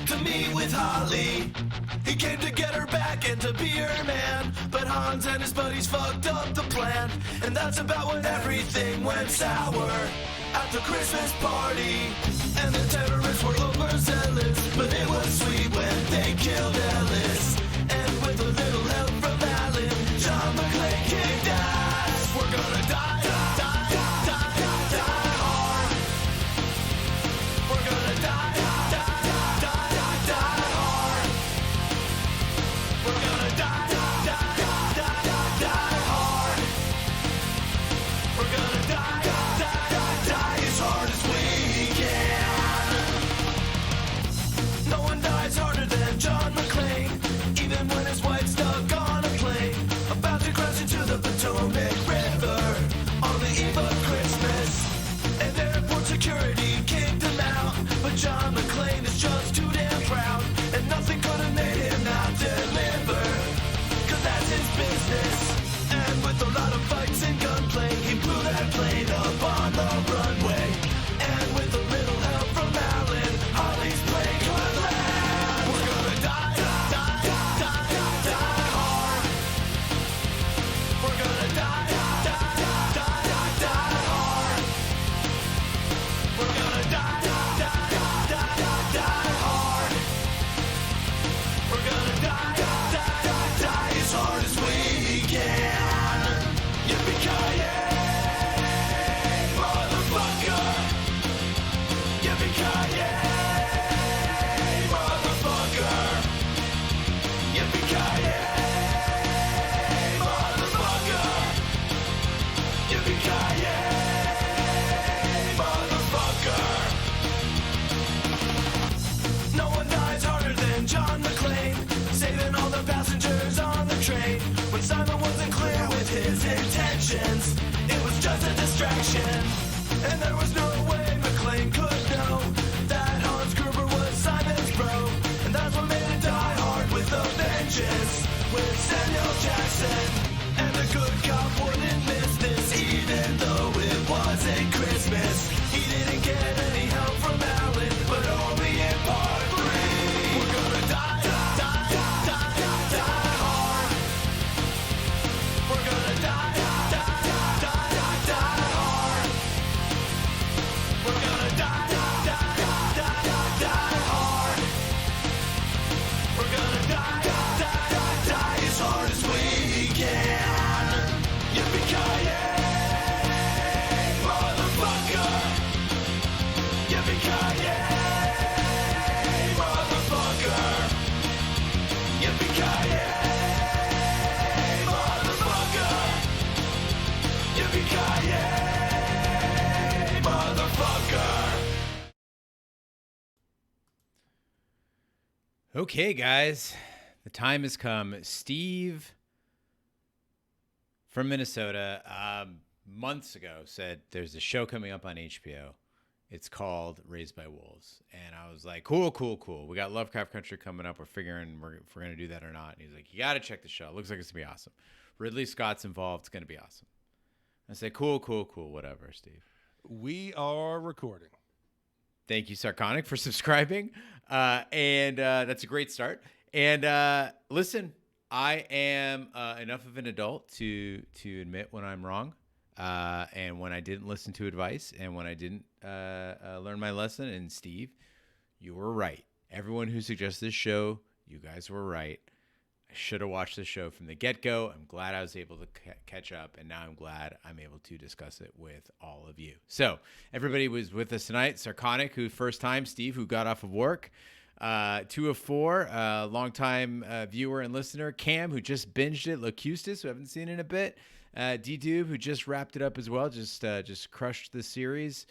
to meet with Holly. He came to get her back and to be her man. But Hans and his buddies fucked up the plan. And that's about when everything went sour at the Christmas party. And the terrorists were overzealous, but it was sweet when they killed Ellis. And with a little help from Alan, John McClane kicked ass. We're gonna die, die, die, die, die, die hard. We're gonna die, die, die, die, die, die hard. We're gonna die, die, die, die, die, die hard. We're gonna die, die, die, die as hard as we can. No one dies harder than John McClane, even when his wife's stuck on a plane, about to crash into the Potomac River on the eve of Christmas. And airport security kicked him out, but John McClane is just too damn proud, and nothing could have made him not deliver, cause that's his business. And with a lot of fights and gunplay, he blew that plane up on the runway. And with a little help from Alan, Holly's plane could land. We're gonna die, die, die, die, die, die hard. We're gonna die, die, die, die, die, die hard. We're gonna die, die, die, die, die, die hard. We're gonna die, die, die, die as hard as we can. Yippee-ki-yay, motherfucker. Yippee-ki-yay, motherfucker. Yippee-ki-yay, motherfucker. Yippee-ki-yay, motherfucker. No one dies harder than John McClane, saving all the passengers on the train. When Simon wasn't clear with his intentions, it was just a distraction. And there was no way McClane could know that Hans Gruber was Simon's bro. And that's what made it Die Hard with a vengeance, with Samuel Jackson. And the good cop wouldn't miss this, even though it wasn't Christmas. He didn't get any help from Alan, but only in part 3. We're gonna die, die, die, die, die, die hard. We're gonna die, die, die, die, die, die hard. We're gonna die, die, die, die, die, die hard. We're gonna die, die, die, die as hard as we can. Yippee-ki-yay, motherfucker. Yippee-ki-yay, motherfucker. Yippee-ki-yay, motherfucker. Yippee-ki-yay, motherfucker. Okay, guys, the time has come. Steve from Minnesota, months ago, said there's a show coming up on HBO. It's called Raised by Wolves. And I was like, cool, cool, cool. We got Lovecraft Country coming up. We're figuring if we're going to do that or not. And he's like, you got to check the show. It looks like it's going to be awesome. Ridley Scott's involved. It's going to be awesome. I say, cool, cool, cool. Whatever, Steve. We are recording. Thank you, Sarconic, for subscribing. And that's a great start. And listen, I am enough of an adult to admit when I'm wrong, and when I didn't listen to advice, and when I didn't learn my lesson. And Steve, you were right. Everyone who suggested this show, you guys were right. I should have watched the show from the get-go. I'm glad I was able to catch up, and now I'm glad I'm able to discuss it with all of you. So everybody was with us tonight. Sarconic, who first time, Steve, who got off of work, 2 of 4, longtime viewer and listener, Cam, who just binged it, Locustis, who I haven't seen in a bit, D-Doob, who just wrapped it up as well, just crushed the series.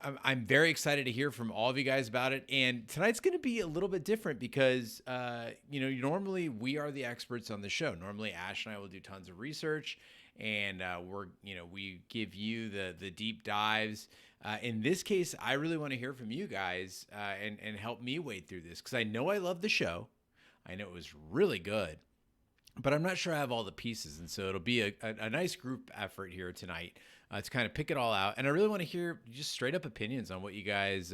I'm very excited to hear from all of you guys about it. And tonight's going to be a little bit different because, normally we are the experts on the show. Normally Ash and I will do tons of research, and we give you the deep dives. In this case, I really want to hear from you guys and help me wade through this, because I know I love the show. I know it was really good, but I'm not sure I have all the pieces. And so it'll be a nice group effort here tonight to kind of pick it all out. And I really want to hear just straight up opinions on what you guys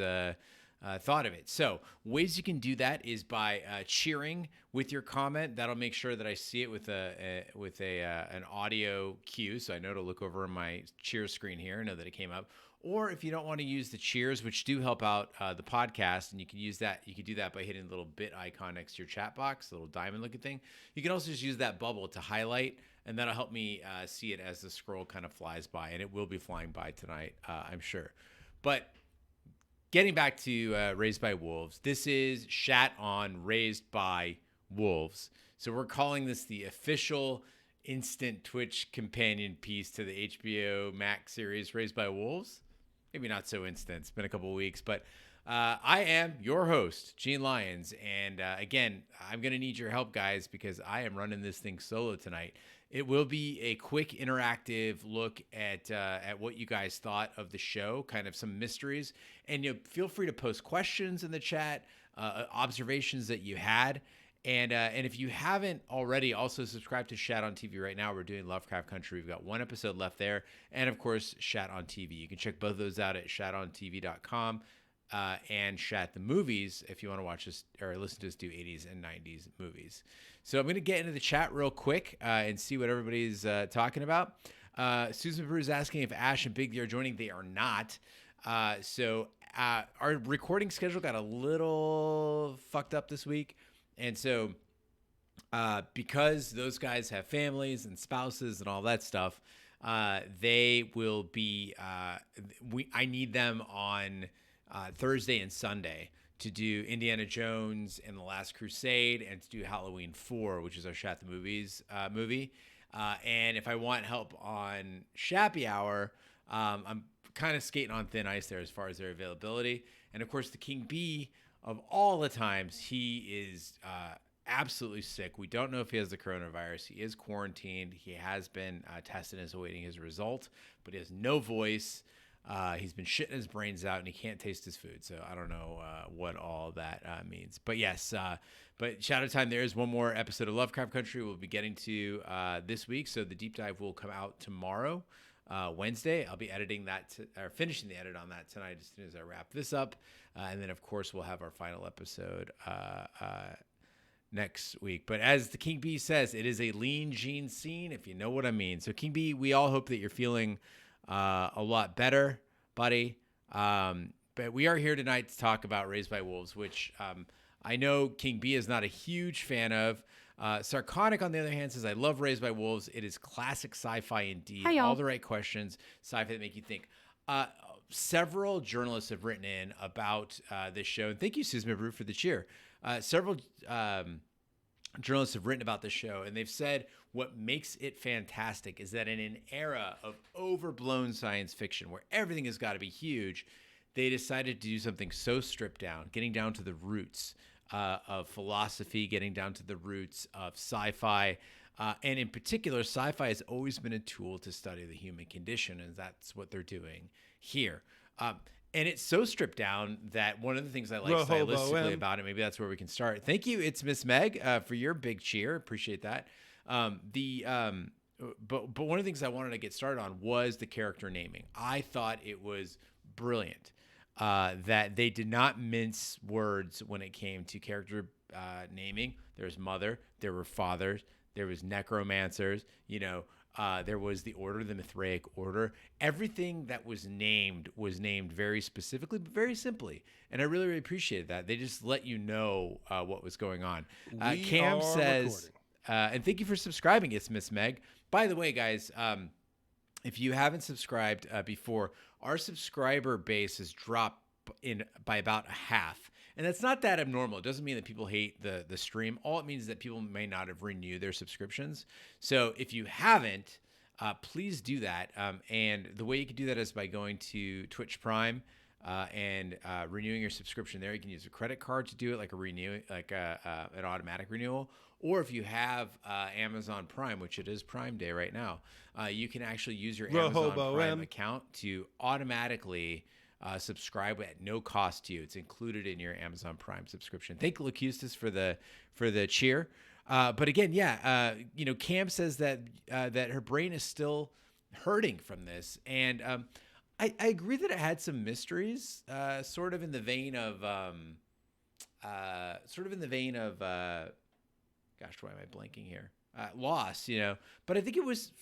thought of it. So ways you can do that is by cheering with your comment. That'll make sure that I see it with an audio cue, so I know to look over my cheer screen here and know that it came up. Or if you don't want to use the cheers, which do help out the podcast, and you can use that, you can do that by hitting the little bit icon next to your chat box, the little diamond looking thing. You can also just use that bubble to highlight, and that'll help me see it as the scroll kind of flies by, and it will be flying by tonight, I'm sure. But getting back to Raised by Wolves, this is Shat on Raised by Wolves. So we're calling this the official instant Twitch companion piece to the HBO Max series Raised by Wolves. Maybe not so instant. It's been a couple of weeks, but I am your host, Gene Lyons. And again, I'm going to need your help, guys, because I am running this thing solo tonight. It will be a quick interactive look at what you guys thought of the show, kind of some mysteries. And feel free to post questions in the chat, observations that you had. And if you haven't already, also subscribe to Shat on TV right now. We're doing Lovecraft Country. We've got one episode left there. And, of course, Shat on TV. You can check both those out at shatontv.com and Shat the Movies if you want to watch us or listen to us do 80s and 90s movies. So I'm going to get into the chat real quick and see what everybody's talking about. Susan Brew is asking if Ash and Big D are joining. They are not. So our recording schedule got a little fucked up this week. And so because those guys have families and spouses and all that stuff, they will be I need them on Thursday and Sunday to do Indiana Jones and the Last Crusade and to do Halloween 4, which is our Shat the Movies movie. And if I want help on Shappy Hour, I'm kind of skating on thin ice there as far as their availability. And of course, the King Bee of all the times, he is absolutely sick. We don't know if he has the coronavirus. He is quarantined. He has been tested and is awaiting his result, but he has no voice. He's been shitting his brains out, and he can't taste his food. So I don't know what all that means. But yes, but Shadow Time, there is one more episode of Lovecraft Country we'll be getting to this week. So the deep dive will come out tomorrow, Wednesday. I'll be editing that or finishing the edit on that tonight as soon as I wrap this up. And then, of course, we'll have our final episode next week. But as the King Bee says, it is a lean Gene scene, if you know what I mean. So, King Bee, we all hope that you're feeling a lot better, buddy. But we are here tonight to talk about Raised by Wolves, which I know King Bee is not a huge fan of. Sarconic, on the other hand, says, I love Raised by Wolves. It is classic sci-fi indeed. Hi, y'all. All the right questions, sci-fi that make you think. Several journalists have written in about this show. And thank you, Susan Brew, for the cheer. Several journalists have written about this show, and they've said what makes it fantastic is that in an era of overblown science fiction where everything has got to be huge, they decided to do something so stripped down, getting down to the roots of philosophy, getting down to the roots of sci-fi. And in particular, sci-fi has always been a tool to study the human condition, and that's what they're doing here. And it's so stripped down that one of the things I like stylistically about it, maybe that's where we can start. Thank you. It's Miss Meg for your big cheer. Appreciate that. But one of the things I wanted to get started on was the character naming. I thought it was brilliant that they did not mince words when it came to character naming. There's mother, there were fathers, there was necromancers, there was the order, the Mithraic order. Everything that was named very specifically, but very simply. And I really, really appreciated that. They just let you know what was going on. Cam says, and thank you for subscribing. It's Miss Meg. By the way, guys, if you haven't subscribed before, our subscriber base has dropped by about a half. And that's not that abnormal. It doesn't mean that people hate the stream. All it means is that people may not have renewed their subscriptions. So if you haven't, please do that. And the way you can do that is by going to Twitch Prime and renewing your subscription there. You can use a credit card to do it, like an automatic renewal. Or if you have Amazon Prime, which it is Prime Day right now, you can actually use your Amazon Prime account to automatically subscribe at no cost to you. It's included in your Amazon Prime subscription. Thank Lacustis for the cheer. But again, Cam says that her brain is still hurting from this, and I agree that it had some mysteries, sort of in the vein of, gosh, why am I blanking here? Lost, but I think it was,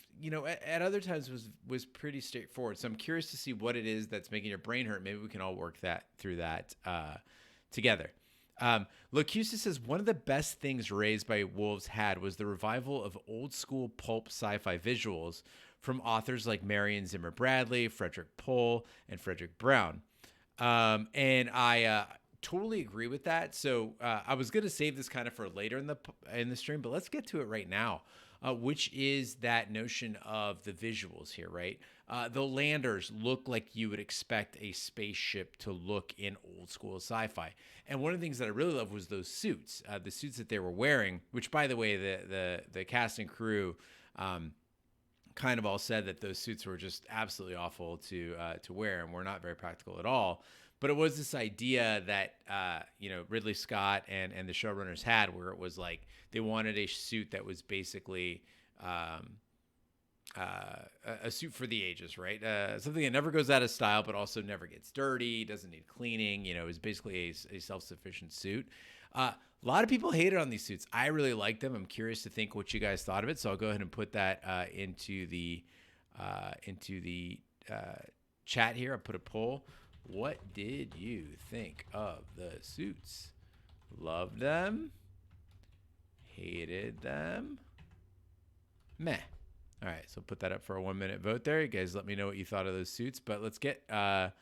at other times was pretty straightforward. So I'm curious to see what it is that's making your brain hurt. Maybe we can all work through that together. Locusta says one of the best things Raised by Wolves had was the revival of old school pulp sci-fi visuals from authors like Marion Zimmer Bradley, Frederick Pohl, and Frederick Brown. And I totally agree with that. So I was going to save this kind of for later in the stream, but let's get to it right now, which is that notion of the visuals here, right? The landers look like you would expect a spaceship to look in old school sci-fi. And one of the things that I really loved was those suits, the suits that they were wearing, which, by the way, the cast and crew kind of all said that those suits were just absolutely awful to wear and were not very practical at all. But it was this idea that Ridley Scott and the showrunners had, where it was like they wanted a suit that was basically a suit for the ages, right? Something that never goes out of style, but also never gets dirty, doesn't need cleaning. Is basically a self-sufficient suit. A lot of people hated on these suits. I really like them. I'm curious to think what you guys thought of it. So I'll go ahead and put that into the chat here. I'll put a poll. What did you think of the suits? Loved them? Hated them? Meh. All right, so put that up for a 1 minute vote there. You guys let me know what you thought of those suits. But let's get to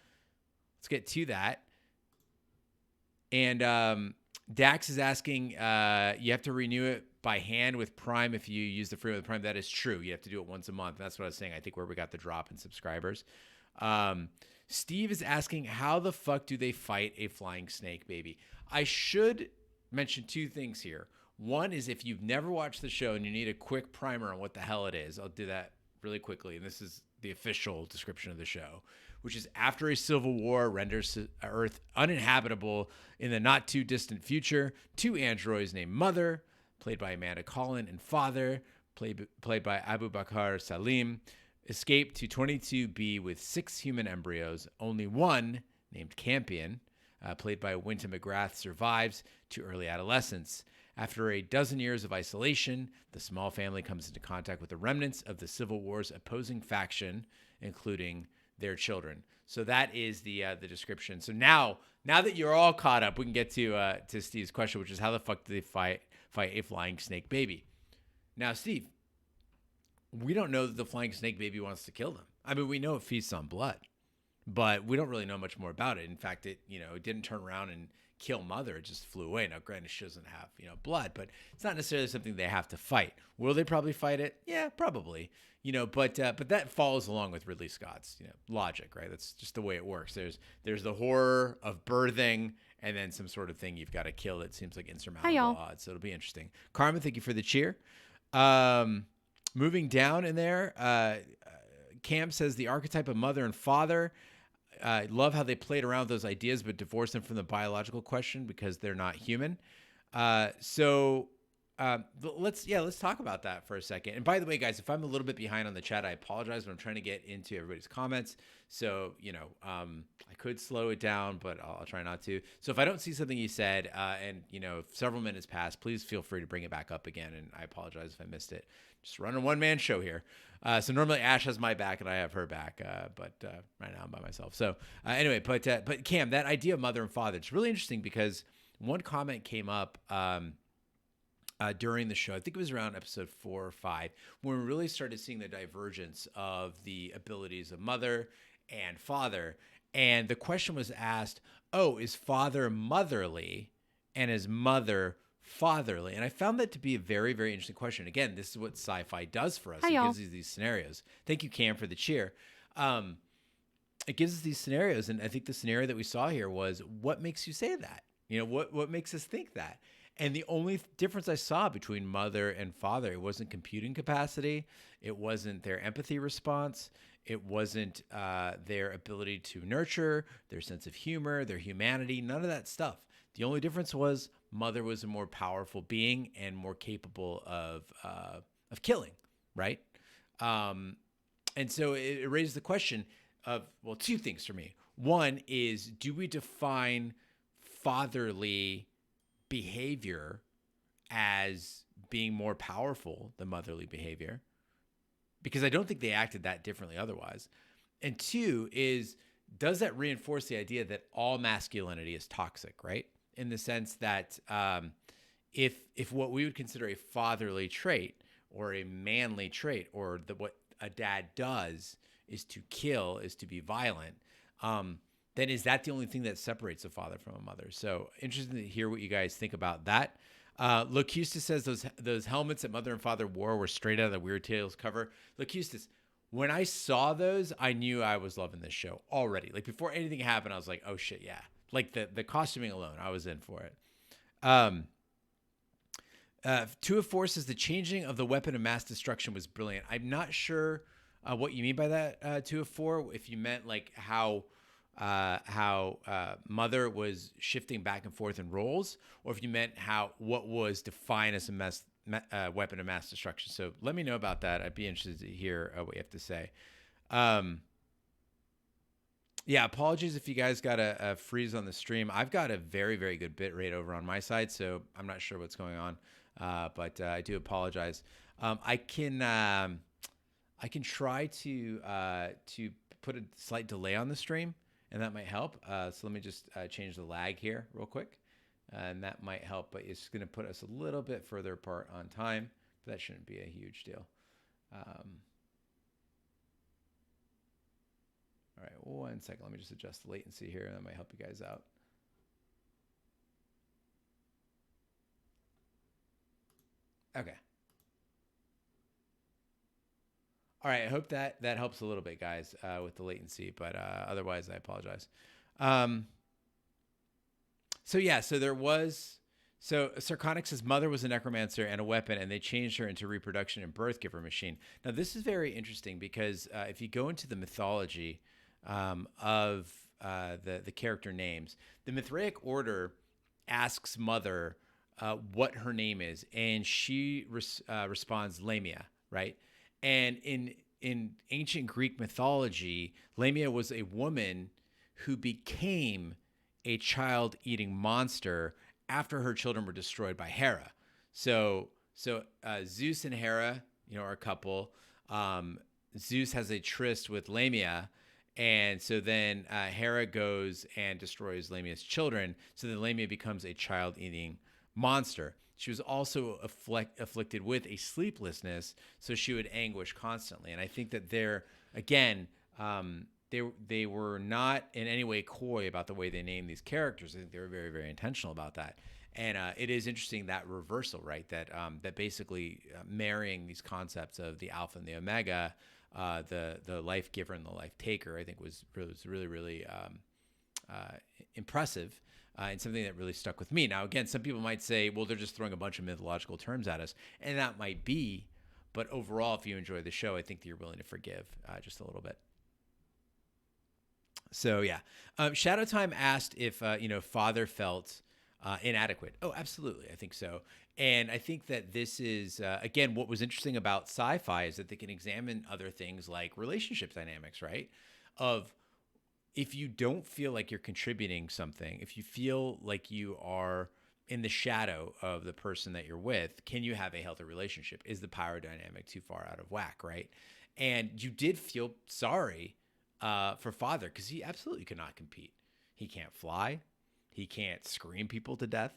that. And Dax is asking, you have to renew it by hand with Prime if you use the free with Prime. That is true. You have to do it once a month. That's what I was saying. I think where we got the drop in subscribers. Steve is asking, how the fuck do they fight a flying snake baby? I should mention two things here. One is if you've never watched the show and you need a quick primer on what the hell it is, I'll do that really quickly. And this is the official description of the show, which is after a civil war renders Earth uninhabitable in the not too distant future, two androids named Mother, played by Amanda Collin, and Father, played by Abu Bakar Salim, escape to 22B with 6 human embryos. Only one, named Campion, played by Wynton McGrath, survives to early adolescence. After a dozen years of isolation, the small family comes into contact with the remnants of the Civil War's opposing faction, including their children. So that is the description. So now that you're all caught up, we can get to Steve's question, which is how the fuck do they fight a flying snake baby? Now, Steve, we don't know that the flying snake baby wants to kill them. I mean, we know it feasts on blood, but we don't really know much more about it. In fact, it didn't turn around and kill Mother. It just flew away. Now, granted, she doesn't have, blood, but it's not necessarily something they have to fight. Will they probably fight it? Yeah, probably. But that follows along with Ridley Scott's, logic, right? That's just the way it works. There's the horror of birthing and then some sort of thing you've got to kill that seems like insurmountable odds. So it'll be interesting. Carmen, thank you for the cheer. Moving down in there, Cam says the archetype of mother and father. I love how they played around with those ideas, but divorced them from the biological question because they're not human. Let's talk about that for a second. And by the way, guys, if I'm a little bit behind on the chat, I apologize, but I'm trying to get into everybody's comments. So, I could slow it down, but I'll try not to. So if I don't see something you said, and if several minutes pass, please feel free to bring it back up again. And I apologize if I missed it. Just running a one-man show here. So normally Ash has my back and I have her back, but right now I'm by myself. So anyway, but Cam, that idea of mother and father, it's really interesting because one comment came up during the show. I think it was around episode 4 or 5 when we really started seeing the divergence of the abilities of mother and father. And the question was asked, is father motherly and is mother fatherly? And I found that to be a very, very interesting question. Again, this is what sci-fi does for us. It gives us these scenarios. Thank you, Cam, for the cheer. It gives us these scenarios. And I think the scenario that we saw here was, what makes you say that? What makes us think that? And the only difference I saw between mother and father, it wasn't computing capacity. It wasn't their empathy response. It wasn't their ability to nurture, their sense of humor, their humanity, none of that stuff. The only difference was mother was a more powerful being and more capable of killing, right? And so it raised the question, two things for me. One is, do we define fatherly behavior as being more powerful than motherly behavior? Because I don't think they acted that differently otherwise. And two is, does that reinforce the idea that all masculinity is toxic, right? In the sense that if what we would consider a fatherly trait or a manly trait, or what a dad does is to kill, is to be violent, then is that the only thing that separates a father from a mother? So interesting to hear what you guys think about that. Locusta says those helmets that mother and father wore were straight out of the Weird Tales cover. Locusta, when I saw those, I knew I was loving this show already. Like before anything happened, I was like, oh shit, yeah. Like the costuming alone, I was in for it. 2 of 4 says the changing of the weapon of mass destruction was brilliant. I'm not sure what you mean by that, 2 of 4. If you meant like how Mother was shifting back and forth in roles, or if you meant what was defined as a weapon of mass destruction. So let me know about that. I'd be interested to hear what you have to say. Yeah, apologies if you guys got a freeze on the stream. I've got a very, very good bit rate over on my side, so I'm not sure what's going on, but I do apologize. I can try to put a slight delay on the stream, and that might help. So let me just change the lag here real quick, and that might help, but it's going to put us a little bit further apart on time, but that shouldn't be a huge deal. All right, 1 second. Let me just adjust the latency here, and that might help you guys out. Okay. All right, I hope that helps a little bit, guys, with the latency, but otherwise, I apologize. So Sarconics' mother was a necromancer and a weapon, and they changed her into reproduction and birth giver machine. Now, this is very interesting because if you go into the mythology of the character names, the Mithraic Order asks Mother what her name is, and she responds Lamia, right? And in ancient Greek mythology, Lamia was a woman who became a child-eating monster after her children were destroyed by Hera. So Zeus and Hera, are a couple. Zeus has a tryst with Lamia, and so then Hera goes and destroys Lamia's children. So then Lamia becomes a child-eating monster. She was also afflicted with a sleeplessness, so she would anguish constantly. And I think that they were not in any way coy about the way they named these characters. I think they were very, very intentional about that. And it is interesting, that reversal, right? That basically marrying these concepts of the Alpha and the Omega, the life giver and the life taker, I think was really, really impressive. And something that really stuck with me. Now, again, some people might say, well, they're just throwing a bunch of mythological terms at us. And that might be. But overall, if you enjoy the show, I think that you're willing to forgive just a little bit. So, yeah. Shadow Time asked if, father felt inadequate. Oh, absolutely. I think so. And I think that this is, again, what was interesting about sci-fi is that they can examine other things like relationship dynamics, right? Of, if you don't feel like you're contributing something, if you feel like you are in the shadow of the person that you're with, can you have a healthy relationship? Is the power dynamic too far out of whack, right? And you did feel sorry for father, because he absolutely could not compete. He can't fly. He can't scream people to death.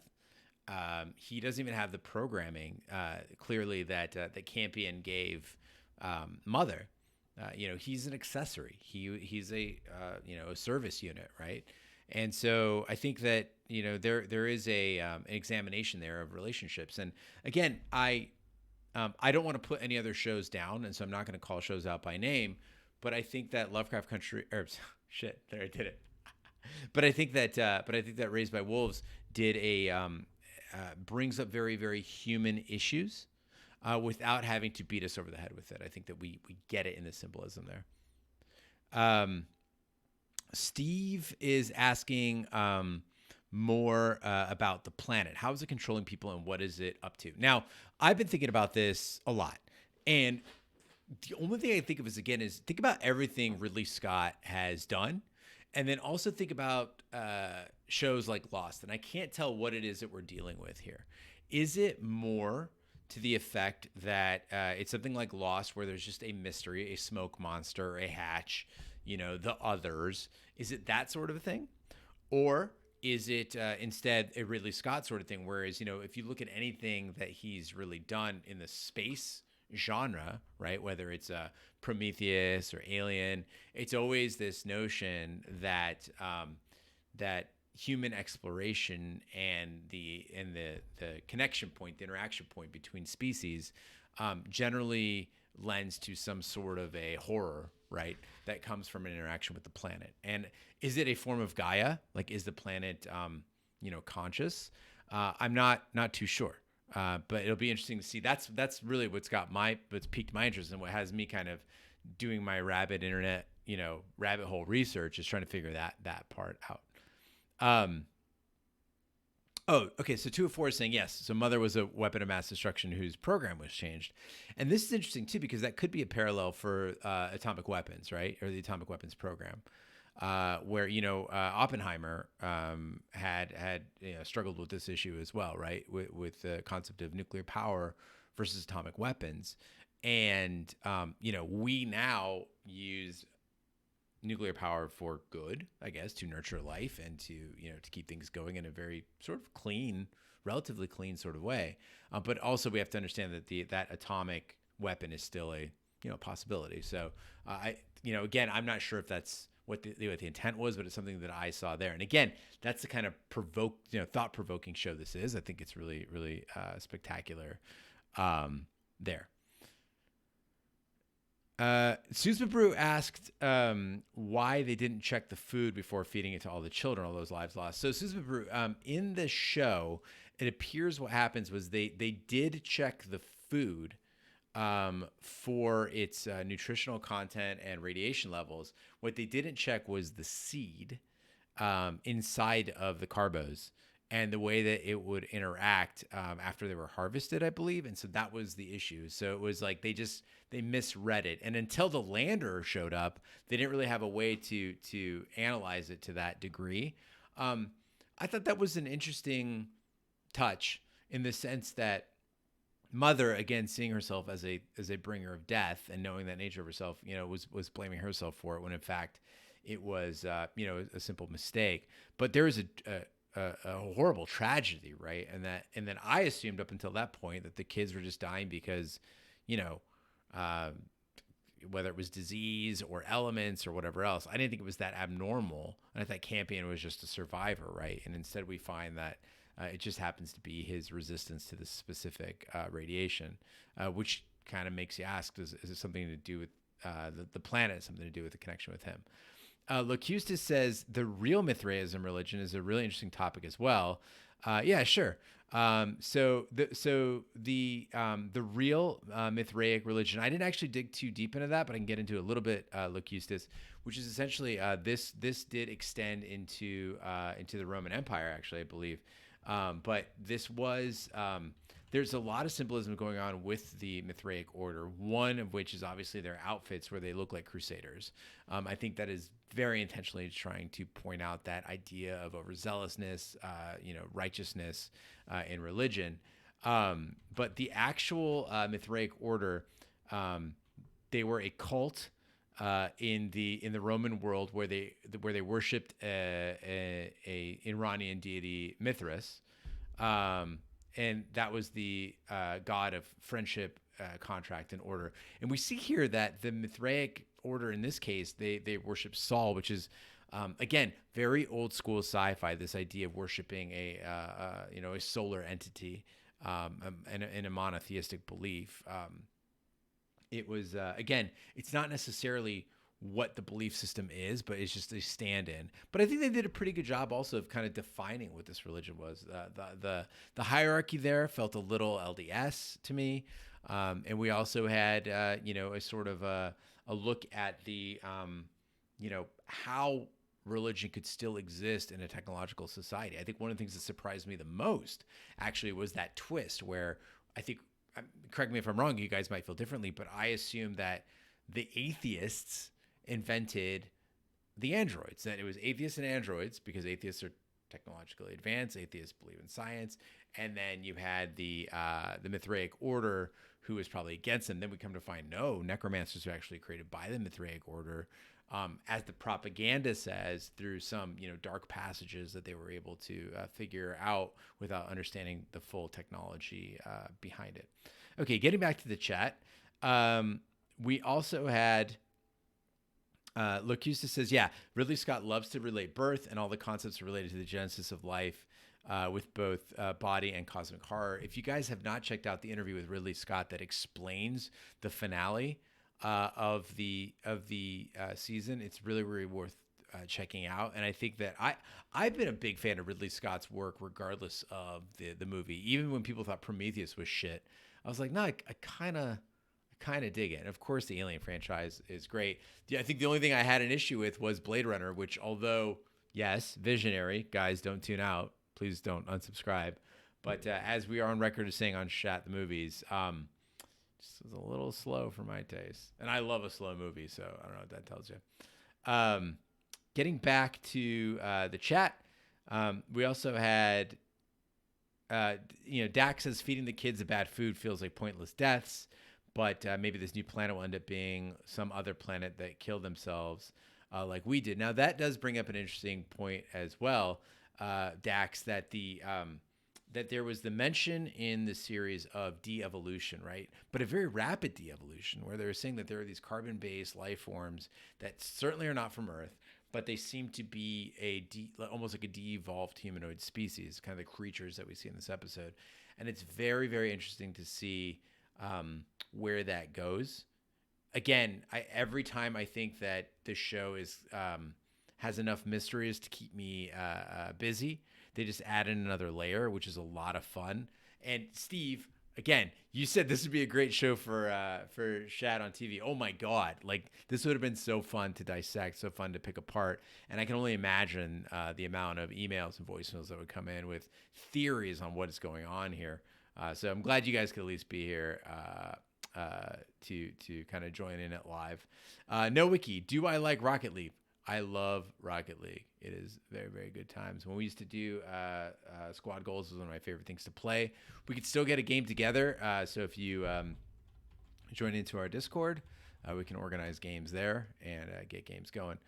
He doesn't even have the programming, clearly, that Campion gave Mother. He's an accessory. He's a service unit, right? And so I think that there is an examination there of relationships. And again, I don't want to put any other shows down, and so I'm not going to call shows out by name. But I think that Lovecraft Country, shit, there, I did it. But I think that Raised by Wolves did brings up very, very human issues. Without having to beat us over the head with it. I think that we get it in the symbolism there. Steve is asking more about the planet. How is it controlling people, and what is it up to? Now, I've been thinking about this a lot. And the only thing I think of is think about everything Ridley Scott has done, and then also think about shows like Lost. And I can't tell what it is that we're dealing with here. Is it more to the effect that it's something like Lost, where there's just a mystery, a smoke monster, a hatch, the others? Is it that sort of a thing, or is it instead a Ridley Scott sort of thing? Whereas, if you look at anything that he's really done in the space genre, right, whether it's Prometheus or Alien, it's always this notion that that human exploration and the connection point, the interaction point between species, generally lends to some sort of a horror, right, that comes from an interaction with the planet. And is it a form of Gaia? Like, is the planet, conscious? I'm not too sure. But it'll be interesting to see. That's really what's piqued my interest, and what has me kind of doing my rabbit hole research, is trying to figure that part out. Oh, okay. So 204 is saying yes. So Mother was a weapon of mass destruction whose program was changed, and this is interesting too, because that could be a parallel for atomic weapons, right, or the atomic weapons program, where Oppenheimer had struggled with this issue as well, right, with the concept of nuclear power versus atomic weapons, and we now use nuclear power for good, I guess, to nurture life and to keep things going in a very sort of clean, relatively clean sort of way. But also we have to understand that that atomic weapon is still a possibility. So again, I'm not sure if that's what the intent was, but it's something that I saw there. And again, that's the kind of thought-provoking show this is. I think it's really, really spectacular there. Susan Brew asked why they didn't check the food before feeding it to all the children, all those lives lost. So Susan Brew, in the show, it appears what happens was they did check the food for its nutritional content and radiation levels. What they didn't check was the seed inside of the carbos and the way that it would interact after they were harvested, I believe. And so that was the issue. So it was like they misread it. And until the lander showed up, they didn't really have a way to analyze it to that degree. I thought that was an interesting touch, in the sense that Mother, again, seeing herself as a bringer of death and knowing that nature of herself, was blaming herself for it, when in fact it was a simple mistake. But there was a horrible tragedy, right? And then I assumed up until that point that the kids were just dying because, whether it was disease or elements or whatever else. I didn't think it was that abnormal, and I thought Campion was just a survivor, right? And instead we find that it just happens to be his resistance to this specific radiation, which kind of makes you ask, is it something to do with the planet, something to do with the connection with him? Locustus says the real Mithraism religion is a really interesting topic as well. Yeah, sure. So the real Mithraic religion, I didn't actually dig too deep into that, but I can get into a little bit, Locustus, which is essentially this did extend into the Roman Empire, actually, I believe. But this was there's a lot of symbolism going on with the Mithraic order, one of which is obviously their outfits, where they look like crusaders. I think that is very intentionally trying to point out that idea of overzealousness, righteousness in religion. But the actual Mithraic order, they were a cult in the Roman world, where they worshipped a Iranian deity, Mithras. And that was the god of friendship, contract, and order. And we see here that the Mithraic order, in this case, they worship Sol, which is, again, very old school sci-fi. This idea of worshiping a solar entity, and a monotheistic belief. It was again, it's not necessarily what the belief system is, but it's just a stand-in. But I think they did a pretty good job also of kind of defining what this religion was. The hierarchy there felt a little LDS to me, and we also had a sort of a look at the how religion could still exist in a technological society. I think one of the things that surprised me the most actually was that twist, where I think correct me if I'm wrong, you guys might feel differently, but I assume that the atheists invented the androids, that it was atheists and androids because atheists are technologically advanced, atheists believe in science, and then you had the Mithraic Order who was probably against them. Then we come to find no, necromancers are actually created by the Mithraic Order, as the propaganda says, through some dark passages that they were able to figure out without understanding the full technology behind it. Okay, getting back to the chat, we also had. Locusta says, yeah, Ridley Scott loves to relate birth and all the concepts related to the genesis of life with both body and cosmic horror. If you guys have not checked out the interview with Ridley Scott that explains the finale of the season, it's really, really worth checking out. And I think that I've been a big fan of Ridley Scott's work regardless of the movie. Even when people thought Prometheus was shit, I was like, no, I kind of dig it. And of course, the Alien franchise is great. Yeah, I think the only thing I had an issue with was Blade Runner, which, although, yes, visionary, guys, don't tune out. Please don't unsubscribe. But as we are on record as saying on Shat the Movies, just was a little slow for my taste. And I love a slow movie, so I don't know what that tells you. Getting back to the chat, we also had, Dax says feeding the kids the bad food feels like pointless deaths. But maybe this new planet will end up being some other planet that killed themselves like we did. Now, that does bring up an interesting point as well, Dax, that that there was the mention in the series of de-evolution, right? But a very rapid de-evolution where they were saying that there are these carbon-based life forms that certainly are not from Earth, but they seem to be almost like a de-evolved humanoid species, kind of the creatures that we see in this episode. And it's very, very interesting to see where that goes. Again, every time I think that the show has enough mysteries to keep me busy, they just add in another layer, which is a lot of fun. And Steve, again, you said this would be a great show for Shad on TV. Oh my God, like this would have been so fun to dissect, so fun to pick apart. And I can only imagine the amount of emails and voicemails that would come in with theories on what is going on here. So I'm glad you guys could at least be here to kind of join in it live. No Wiki, do I like Rocket League? I love Rocket League. It is very, very good times. When we used to do squad goals, was one of my favorite things to play. We could still get a game together. So if you join into our Discord, we can organize games there and get games going.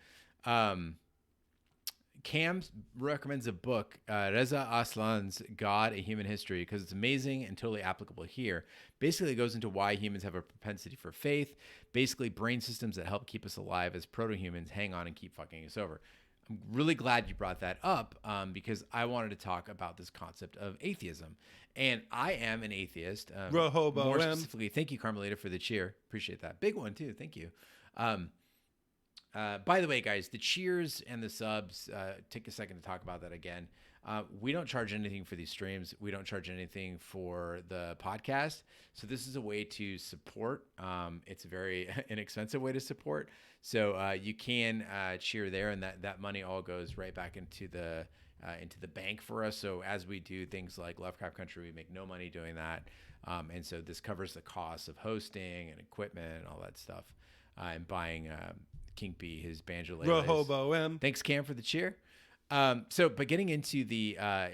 Cam recommends a book, Reza Aslan's God, A Human History, because it's amazing and totally applicable here. Basically, it goes into why humans have a propensity for faith, basically brain systems that help keep us alive as proto-humans hang on and keep fucking us over. I'm really glad you brought that up because I wanted to talk about this concept of atheism. And I am an atheist. More specifically, thank you, Carmelita, for the cheer. Appreciate that. Big one, too. Thank you. By the way, guys, the cheers and the subs, take a second to talk about that again. We don't charge anything for these streams. We don't charge anything for the podcast. So this is a way to support. It's a very inexpensive way to support. So you can cheer there, and that money all goes right back into the bank for us. So as we do things like Lovecraft Country, we make no money doing that. And so this covers the costs of hosting and equipment and all that stuff, and buying King B his banjo. Rehoboam. Thanks, Cam, for the cheer. But getting into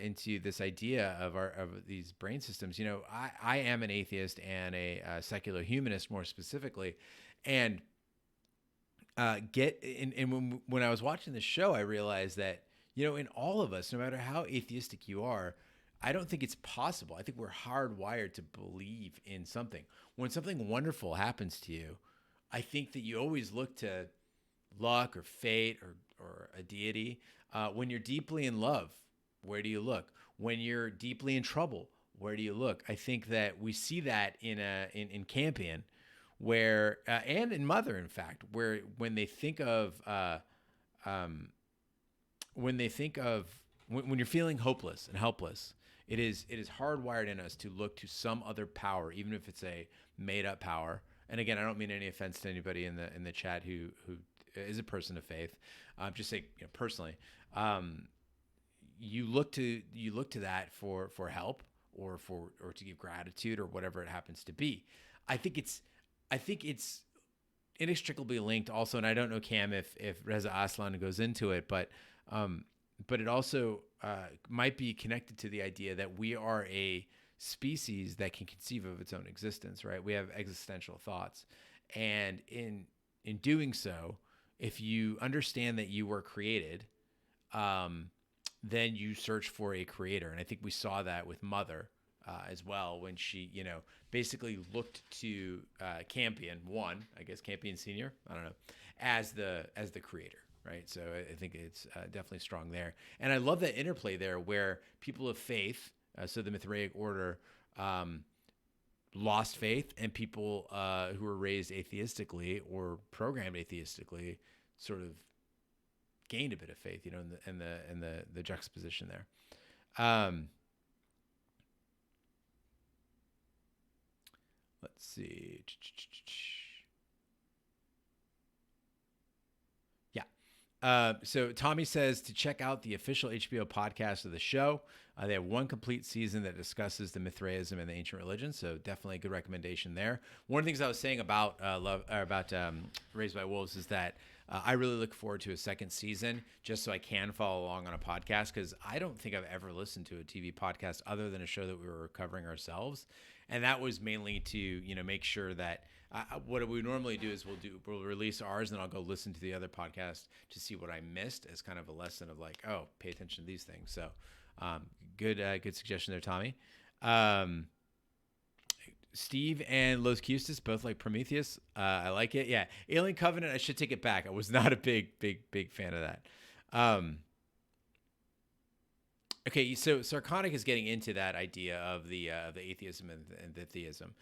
into this idea of these brain systems, I am an atheist and a secular humanist more specifically, and when I was watching this show, I realized that in all of us, no matter how atheistic you are, I don't think it's possible. I think we're hardwired to believe in something. When something wonderful happens to you, I think that you always look to luck or fate or a deity. When you're deeply in love, where do you look? When you're deeply in trouble, where do you look? I think that we see that in Campion, where and in Mother, in fact, where when they think of when you're feeling hopeless and helpless, it is hardwired in us to look to some other power, even if it's a made up power. And again, I don't mean any offense to anybody in the chat who is a person of faith. Just say personally, you look to that for help or to give gratitude or whatever it happens to be. I think it's inextricably linked also, and I don't know, Cam, if Reza Aslan goes into it, but it also might be connected to the idea that we are a species that can conceive of its own existence, right? We have existential thoughts, and in doing so, if you understand that you were created, then you search for a creator, and I think we saw that with Mother as well, when she, basically looked to Campion Campion Senior, I don't know, as the creator, right? So I think it's definitely strong there, and I love that interplay there where people of faith, so the Mithraic order, lost faith, and people who were raised atheistically or programmed atheistically sort of gained a bit of faith, in the juxtaposition there. Let's see. Yeah. So Tommy says to check out the official HBO podcast of the show. They have one complete season that discusses the Mithraism and the ancient religions, so definitely a good recommendation there. One of the things I was saying about Raised by Wolves is that I really look forward to a second season just so I can follow along on a podcast, because I don't think I've ever listened to a TV podcast other than a show that we were covering ourselves, and that was mainly to make sure that what we normally do is we'll release ours, and I'll go listen to the other podcast to see what I missed as kind of a lesson of like, oh, pay attention to these things. So good suggestion there, Tommy. Steve and Los Custis both like Prometheus. I like it. Yeah, Alien Covenant, I should take it back. I was not a big fan of that. Okay, so Sarconic is getting into that idea of the atheism and the theism.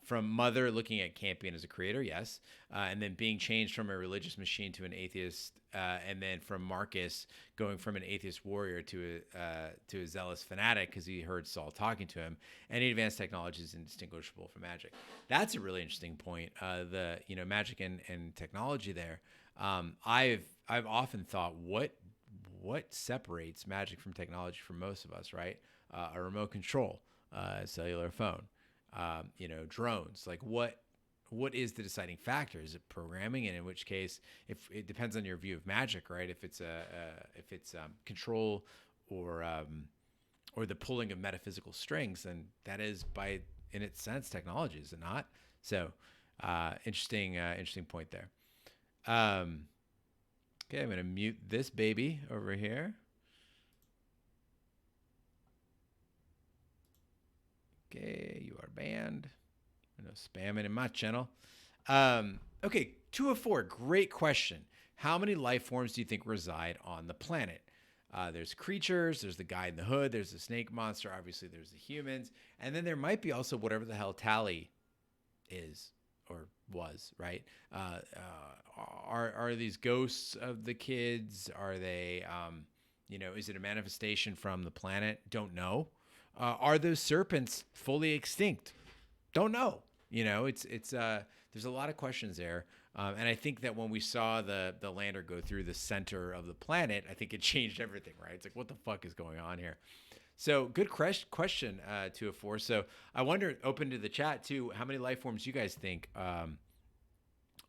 From Mother looking at Campion as a creator, yes, and then being changed from a religious machine to an atheist, and then from Marcus going from an atheist warrior to a zealous fanatic because he heard Saul talking to him. Any advanced technology is indistinguishable from magic. That's a really interesting point. The magic and technology there. I've often thought what separates magic from technology for most of us, right? A remote control, a cellular phone, drones. Like what is the deciding factor? Is it programming? And in which case, if it depends on your view of magic, right? If it's control or the pulling of metaphysical strings, then that is in its sense technology, is it not? So interesting point there. Okay, I'm going to mute this baby over here. Okay, you are banned. No spamming in my channel. Okay, 2 of 4. Great question. How many life forms do you think reside on the planet? There's creatures, there's the guy in the hood, there's the snake monster, obviously there's the humans, and then there might be also whatever the hell Tally is or was, right? Are these ghosts of the kids? Are they, is it a manifestation from the planet? Don't know. Are those serpents fully extinct? Don't know. It's there's a lot of questions there. And I think that when we saw the lander go through the center of the planet, I think it changed everything, right? It's like, what the fuck is going on here? So good question, 2 of 4. So I wonder, open to the chat too, how many life forms you guys think are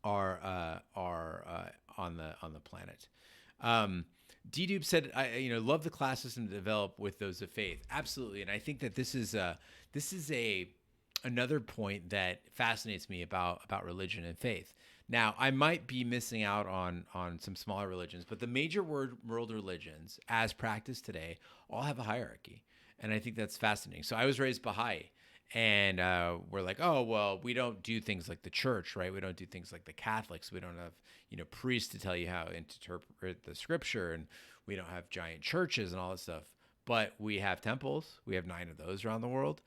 on the planet? D-Dupe said, I love the class system to develop with those of faith. Absolutely, and I think that this is another point that fascinates me about religion and faith. Now, I might be missing out on some smaller religions, but the major world religions, as practiced today, all have a hierarchy, and I think that's fascinating. So I was raised Baha'i, and we're like, oh, well, we don't do things like the church, right? We don't do things like the Catholics. We don't have, priests to tell you how to interpret the scripture, and we don't have giant churches and all that stuff. But we have temples. We have 9 of those around the world.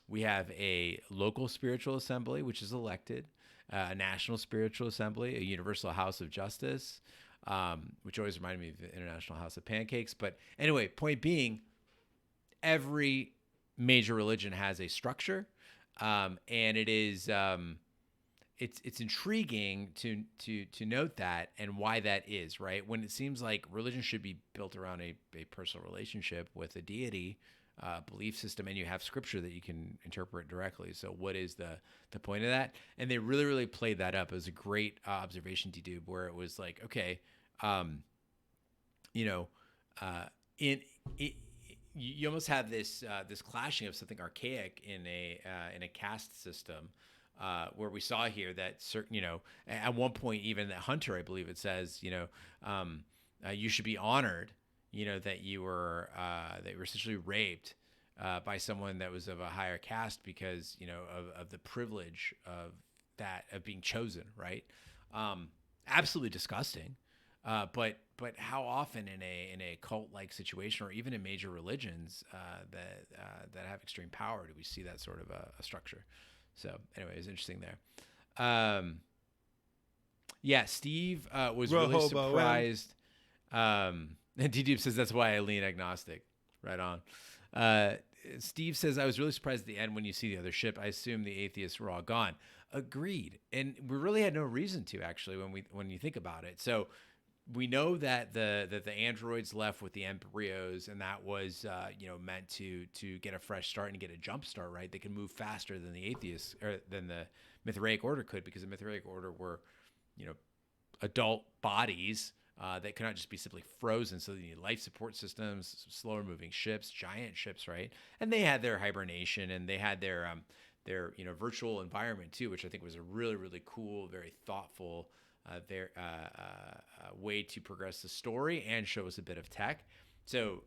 We have a local spiritual assembly, which is elected, a national spiritual assembly, a universal house of justice, which always reminded me of the International House of Pancakes. But anyway, point being, every major religion has a structure, and it is it's intriguing to note that and why that is, right? When it seems like religion should be built around a personal relationship with a deity, belief system, and you have scripture that you can interpret directly. So what is the point of that? And they really, really played that up. It was a great observation, D-Dube, where it was like, okay, you know, in it, you almost have this this clashing of something archaic in a caste system, where we saw here that certain, you know, at one point even that Hunter, I believe it says, you know, you should be honored, you know, that you were essentially raped by someone that was of a higher caste because, you know, of the privilege of being chosen, right? Absolutely disgusting. But how often in a cult like situation, or even in major religions that have extreme power, do we see that sort of a structure? So anyway, it's interesting there. Yeah, Steve was really Rehoboam. surprised. And D-Dube says that's why I lean agnostic. Right on. Steve says, I was really surprised at the end when you see the other ship. I assume the atheists were all gone. Agreed. And we really had no reason to, actually, when you think about it. So we know that the androids left with the embryos, and that was meant to get a fresh start and get a jump start, right? They can move faster than the atheists, or than the Mithraic Order could, because the Mithraic Order were, you know, adult bodies that could not just be simply frozen. So they need life support systems, slower moving ships, giant ships, right? And they had their hibernation, and they had their virtual environment too, which I think was a really, really cool, very thoughtful way to progress the story and show us a bit of tech. So,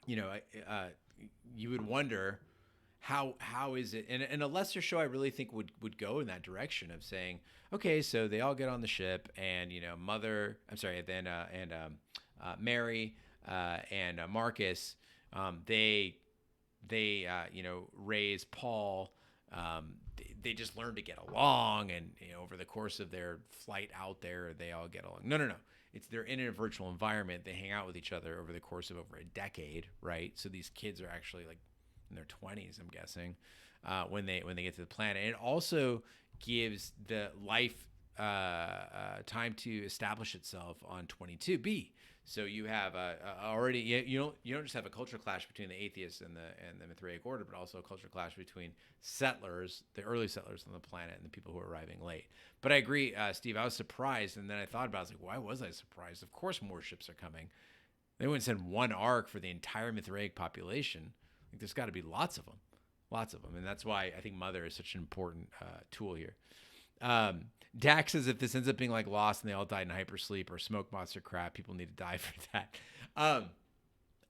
you would wonder how is it, and a lesser show I really think would go in that direction of saying, okay, so they all get on the ship, and Mary and Marcus, they raise Paul. They just learn to get along, and over the course of their flight out there, they all get along. No. They're in a virtual environment. They hang out with each other over the course of over a decade, right? So these kids are actually like in their 20s, I'm guessing, when they get to the planet. And it also gives the life time to establish itself on 22B. So you have already you don't just have a culture clash between the atheists and the Mithraic Order, but also a culture clash between settlers, the early settlers on the planet, and the people who are arriving late. But I agree, Steve. I was surprised, and then I thought about it. I was like, why was I surprised? Of course, more ships are coming. They wouldn't send one ark for the entire Mithraic population. Like, there's got to be lots of them, and that's why I think Mother is such an important tool here. Dax says if this ends up being like Lost and they all died in hypersleep or smoke monster crap, people need to die for that.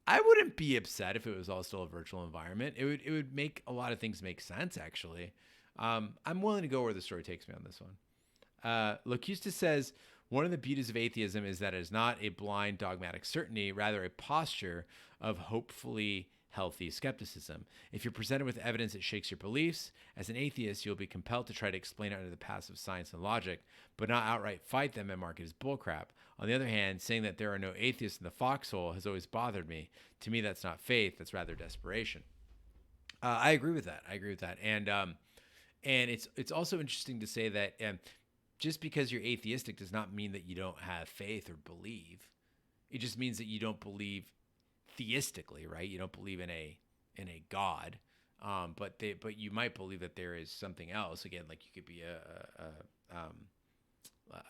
I wouldn't be upset if it was all still a virtual environment. It would make a lot of things make sense, actually. I'm willing to go where the story takes me on this one. Locusta says, one of the beauties of atheism is that it is not a blind dogmatic certainty, rather a posture of hopefully healthy skepticism. If you're presented with evidence that shakes your beliefs, as an atheist, you'll be compelled to try to explain it under the paths of science and logic, but not outright fight them and mark it as bullcrap. On the other hand, saying that there are no atheists in the foxhole has always bothered me. To me, that's not faith, that's rather desperation. I agree with that. And it's also interesting to say that just because you're atheistic does not mean that you don't have faith or believe. It just means that you don't believe theistically, right? You don't believe in a God, but you might believe that there is something else. Again, like you could be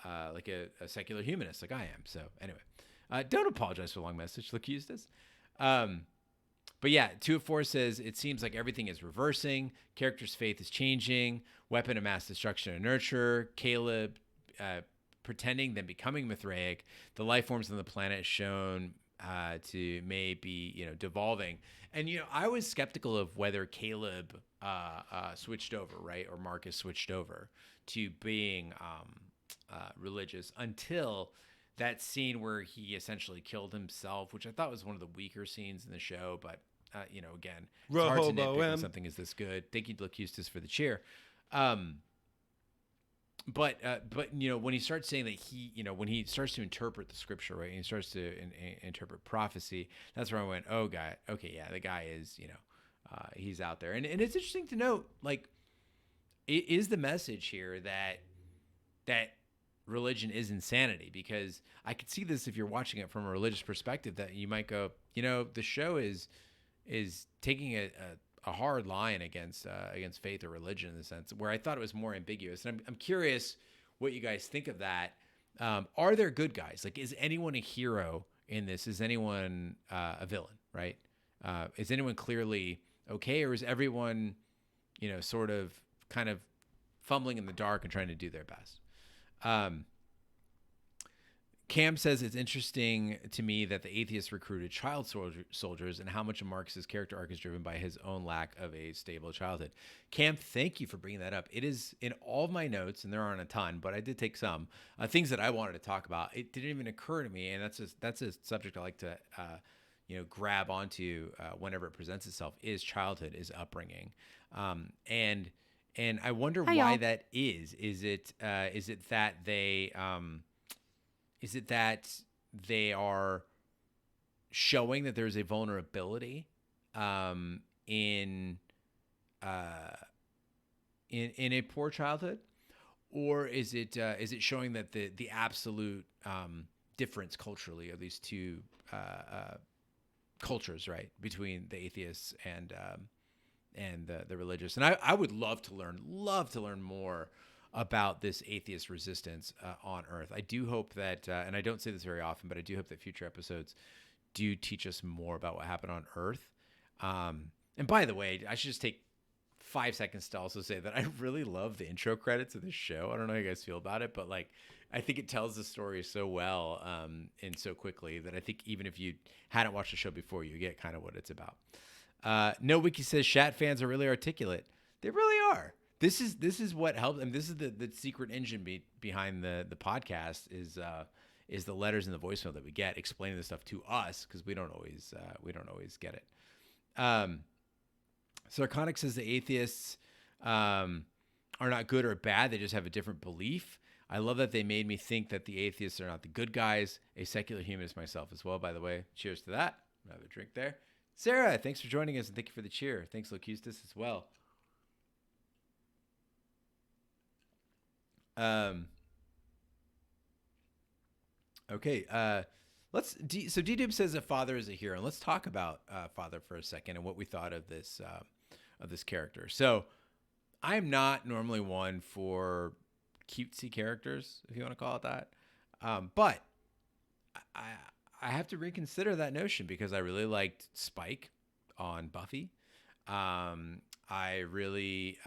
a secular humanist, like I am. So anyway, don't apologize for the long message, like Eustace. But yeah, 2 of 4 says it seems like everything is reversing. Character's faith is changing. Weapon of mass destruction and nurture. Caleb pretending, then becoming Mithraic. The life forms on the planet shown to maybe devolving. And I was skeptical of whether Caleb switched over, right, or Marcus switched over to being religious until that scene where he essentially killed himself, which I thought was one of the weaker scenes in the show. But again, it's hard to nitpick when something is this good. Thank you, Eustace, for the cheer. But when he starts saying that when he starts to interpret the scripture, right, and he starts to interpret prophecy, that's where I went, oh, God, okay, yeah, the guy is, he's out there. And it's interesting to note, like, is the message here that religion is insanity? Because I could see this if you're watching it from a religious perspective, that you might go, the show is is taking a hard line against faith or religion in the sense where I thought it was more ambiguous. And I'm curious what you guys think of that. Are there good guys? Like, is anyone a hero in this? Is anyone a villain? Right? Is anyone clearly okay, or is everyone, sort of kind of fumbling in the dark and trying to do their best? Cam says it's interesting to me that the atheists recruited child soldiers and how much of Marcus's character arc is driven by his own lack of a stable childhood. Cam, thank you for bringing that up. It is in all of my notes, and there aren't a ton, but I did take some things that I wanted to talk about. It didn't even occur to me, and that's a subject I like to grab onto whenever it presents itself. Is childhood, is upbringing, and I wonder Hi, why y'all. that is. Is it that they is it that they are showing that there's a vulnerability in a poor childhood, or is it showing that the absolute difference culturally of these two cultures, right, between the atheists and the religious? And I would love to learn more about this atheist resistance on Earth. I do hope that, and I don't say this very often, but I do hope that future episodes do teach us more about what happened on Earth. And by the way, I should just take 5 seconds to also say that I really love the intro credits of this show. I don't know how you guys feel about it, but like, I think it tells the story so well and so quickly that I think even if you hadn't watched the show before, you get kind of what it's about. No Wiki says Shat fans are really articulate. They really are. This is what helps. I mean, this is the secret engine behind the podcast is the letters and the voicemail that we get explaining this stuff to us, because we don't always get it. Sarconic says the atheists are not good or bad. They just have a different belief. I love that they made me think that the atheists are not the good guys. A secular humanist myself as well, by the way. Cheers to that. Have a drink there. Sarah, thanks for joining us, and thank you for the cheer. Thanks, Locustus, as well. Okay. So D-Dube says that Father is a hero, and let's talk about Father for a second and what we thought of this character. So I'm not normally one for cutesy characters, if you want to call it that, but I have to reconsider that notion because I really liked Spike on Buffy. I really,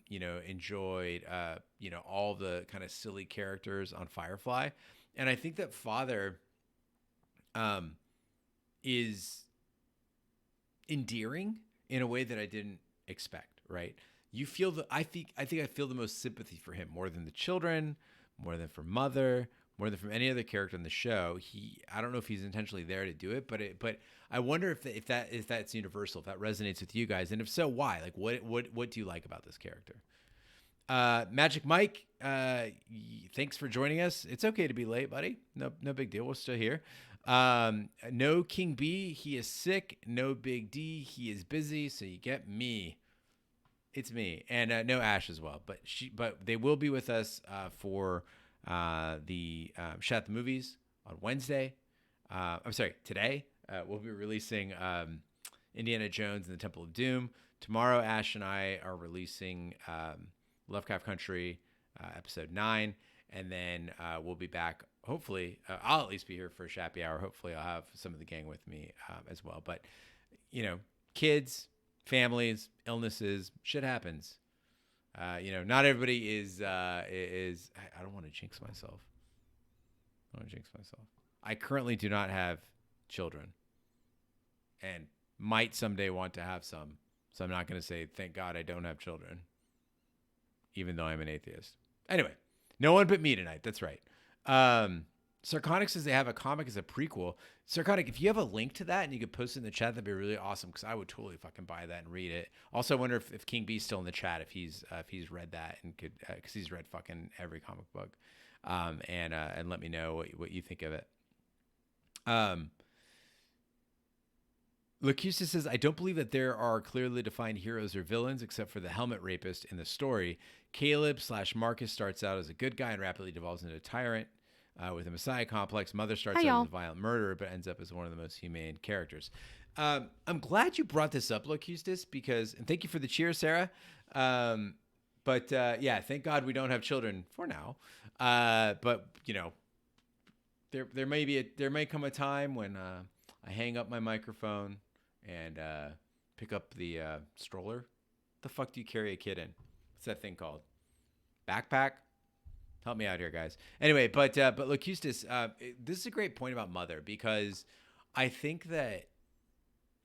enjoyed, all the kind of silly characters on Firefly. And I think that Father is endearing in a way that I didn't expect, right? I think I feel the most sympathy for him more than the children, more than for Mother, more than from any other character in the show. I don't know if he's intentionally there to do it, but I wonder if that's universal, if that resonates with you guys, and if so, why? Like, what do you like about this character? Magic Mike, thanks for joining us. It's okay to be late, buddy. No big deal. We're still here. No King B, he is sick. No Big D, he is busy. So you get me. It's me, and no Ash as well. But they will be with us for the Shat the Movies on Wednesday. I'm sorry, today. We'll be releasing Indiana Jones and the Temple of Doom. Tomorrow, Ash and I are releasing Lovecraft Country episode 9. And then we'll be back. Hopefully, I'll at least be here for a Shappy Hour. Hopefully, I'll have some of the gang with me as well. But, kids, families, illnesses, shit happens. Not everybody is. I don't want to jinx myself. I currently do not have children, and might someday want to have some. So I'm not going to say thank God I don't have children, even though I'm an atheist. Anyway, no one but me tonight. That's right. Sarconic says they have a comic as a prequel. Sarconic, if you have a link to that and you could post it in the chat, that'd be really awesome, because I would totally fucking buy that and read it. Also, I wonder if King B's still in the chat, if he's read that and could, because he's read fucking every comic book, and let me know what you think of it. Lacusta says, I don't believe that there are clearly defined heroes or villains except for the helmet rapist in the story. Caleb/Marcus starts out as a good guy and rapidly devolves into a tyrant with a messiah complex. Mother starts out as a violent murderer but ends up as one of the most humane characters. I'm glad you brought this up, Locutus, because, and thank you for the cheer, Sarah. But yeah, thank God we don't have children for now. But you know, there may come a time when I hang up my microphone and pick up the stroller. The fuck do you carry a kid in? What's that thing called? Backpack? Help me out here, guys. Anyway, but Locutus, this is a great point about mother, because I think that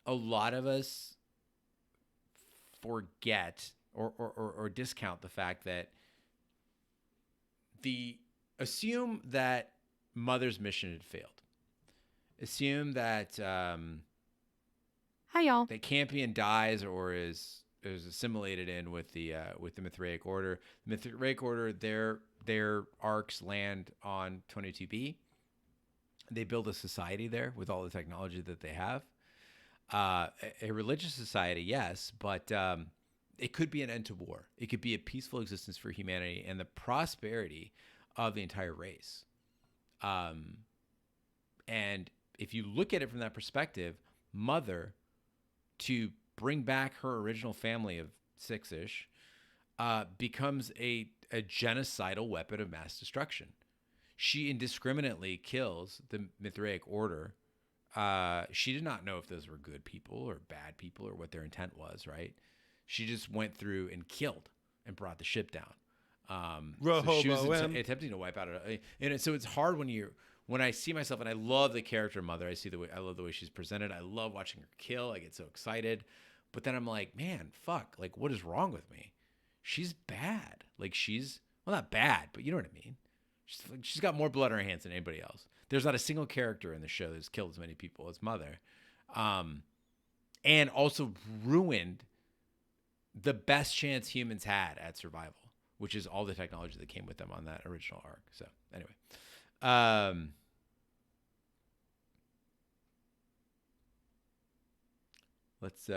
a lot of us forget or discount the fact that assume that mother's mission had failed. Assume that Hi, y'all. that Campion dies or is assimilated in with the Mithraic Order. The Mithraic Order, their arcs land on 22B. They build a society there with all the technology that they have. A religious society, yes, but it could be an end to war. It could be a peaceful existence for humanity and the prosperity of the entire race. And if you look at it from that perspective, Mother, to bring back her original family of 6-ish, becomes a genocidal weapon of mass destruction. She indiscriminately kills the Mithraic Order. She did not know if those were good people or bad people or what their intent was, right? She just went through and killed and brought the ship down. So she was attempting to wipe out it. And so it's hard when I see myself, and I love the character Mother. I love the way she's presented. I love watching her kill. I get so excited. But then I'm like, man, fuck. Like, what is wrong with me? She's bad. Like, well, not bad, but you know what I mean? She's got more blood on her hands than anybody else. There's not a single character in the show that's killed as many people as Mother. And also ruined the best chance humans had at survival, which is all the technology that came with them on that original arc. So anyway, let's,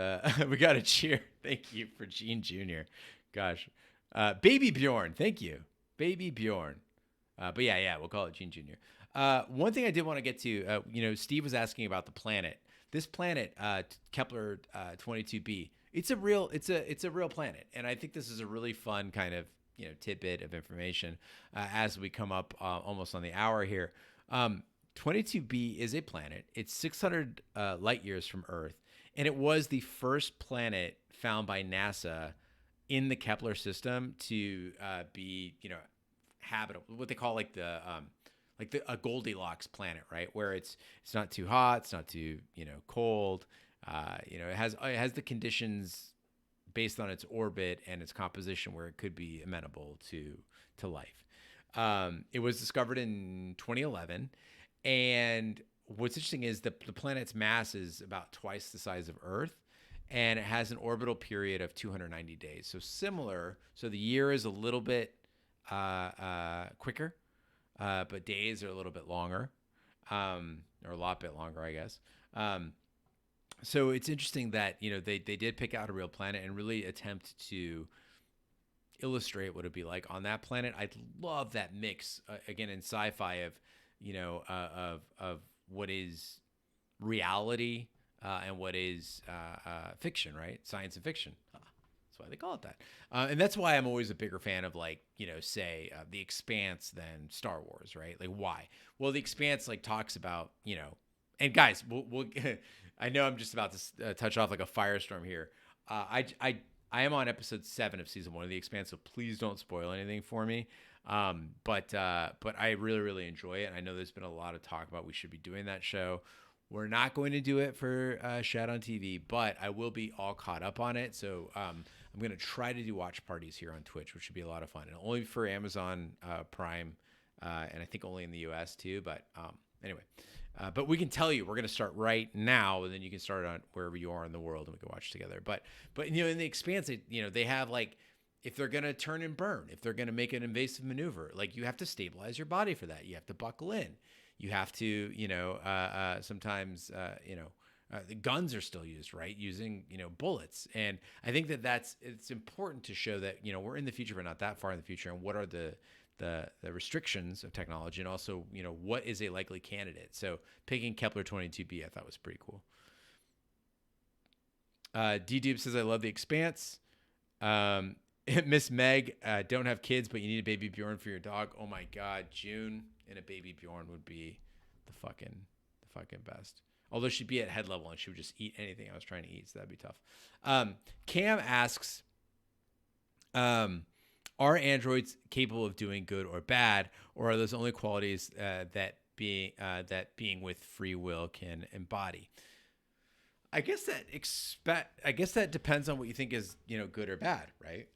we got a cheer. Thank you for Gene Jr. Gosh, Baby Bjorn. Thank you. Baby Bjorn. But yeah, we'll call it Gene Jr. One thing I did want to get to, Steve was asking about the planet. This planet, Kepler 22b, it's a real planet, and I think this is a really fun kind of tidbit of information as we come up almost on the hour here. 22b is a planet. It's 600 light years from Earth, and it was the first planet found by NASA in the Kepler system to be habitable, what they call like a Goldilocks planet, right? Where it's not too hot, it's not too cold. It has the conditions based on its orbit and its composition where it could be amenable to life. It was discovered in 2011, and what's interesting is the planet's mass is about twice the size of Earth, and it has an orbital period of 290 days. So similar. So the year is a little bit quicker, but days are a little bit longer, or a lot bit longer, I guess. So it's interesting that they did pick out a real planet and really attempt to illustrate what it'd be like on that planet. I love that mix again in sci-fi of of what is reality and what is fiction, right? Science and fiction. That's why they call it that. And that's why I'm always a bigger fan of say The Expanse than Star Wars, right? Like why? Well, The Expanse talks about, and guys, we'll I know I'm just about to touch off like a firestorm here. I am on episode 7 of season 1 of The Expanse, so please don't spoil anything for me. But I really, really enjoy it. And I know there's been a lot of talk about we should be doing that show. We're not going to do it for Shad on TV, but I will be all caught up on it. So I'm going to try to do watch parties here on Twitch, which should be a lot of fun. And only for Amazon Prime, and I think only in the US too. But anyway, but we can tell you we're going to start right now, and then you can start on wherever you are in the world, and we can watch together. But in The Expanse, they have if they're going to turn and burn, if they're going to make an invasive maneuver, you have to stabilize your body for that. You have to buckle in. You have to, sometimes, the guns are still used, right? Using, bullets. And I think it's important to show that, we're in the future, but not that far in the future. And what are the restrictions of technology, and also, what is a likely candidate? So picking Kepler 22b, I thought was pretty cool. D-Dube says, I love The Expanse. Miss Meg, don't have kids, but you need a baby Bjorn for your dog. Oh my God, June and a baby Bjorn would be the fucking best. Although she'd be at head level and she would just eat anything I was trying to eat, so that'd be tough. Cam asks, are androids capable of doing good or bad, or are those only qualities that being with free will can embody? I guess that depends on what you think is, good or bad, right?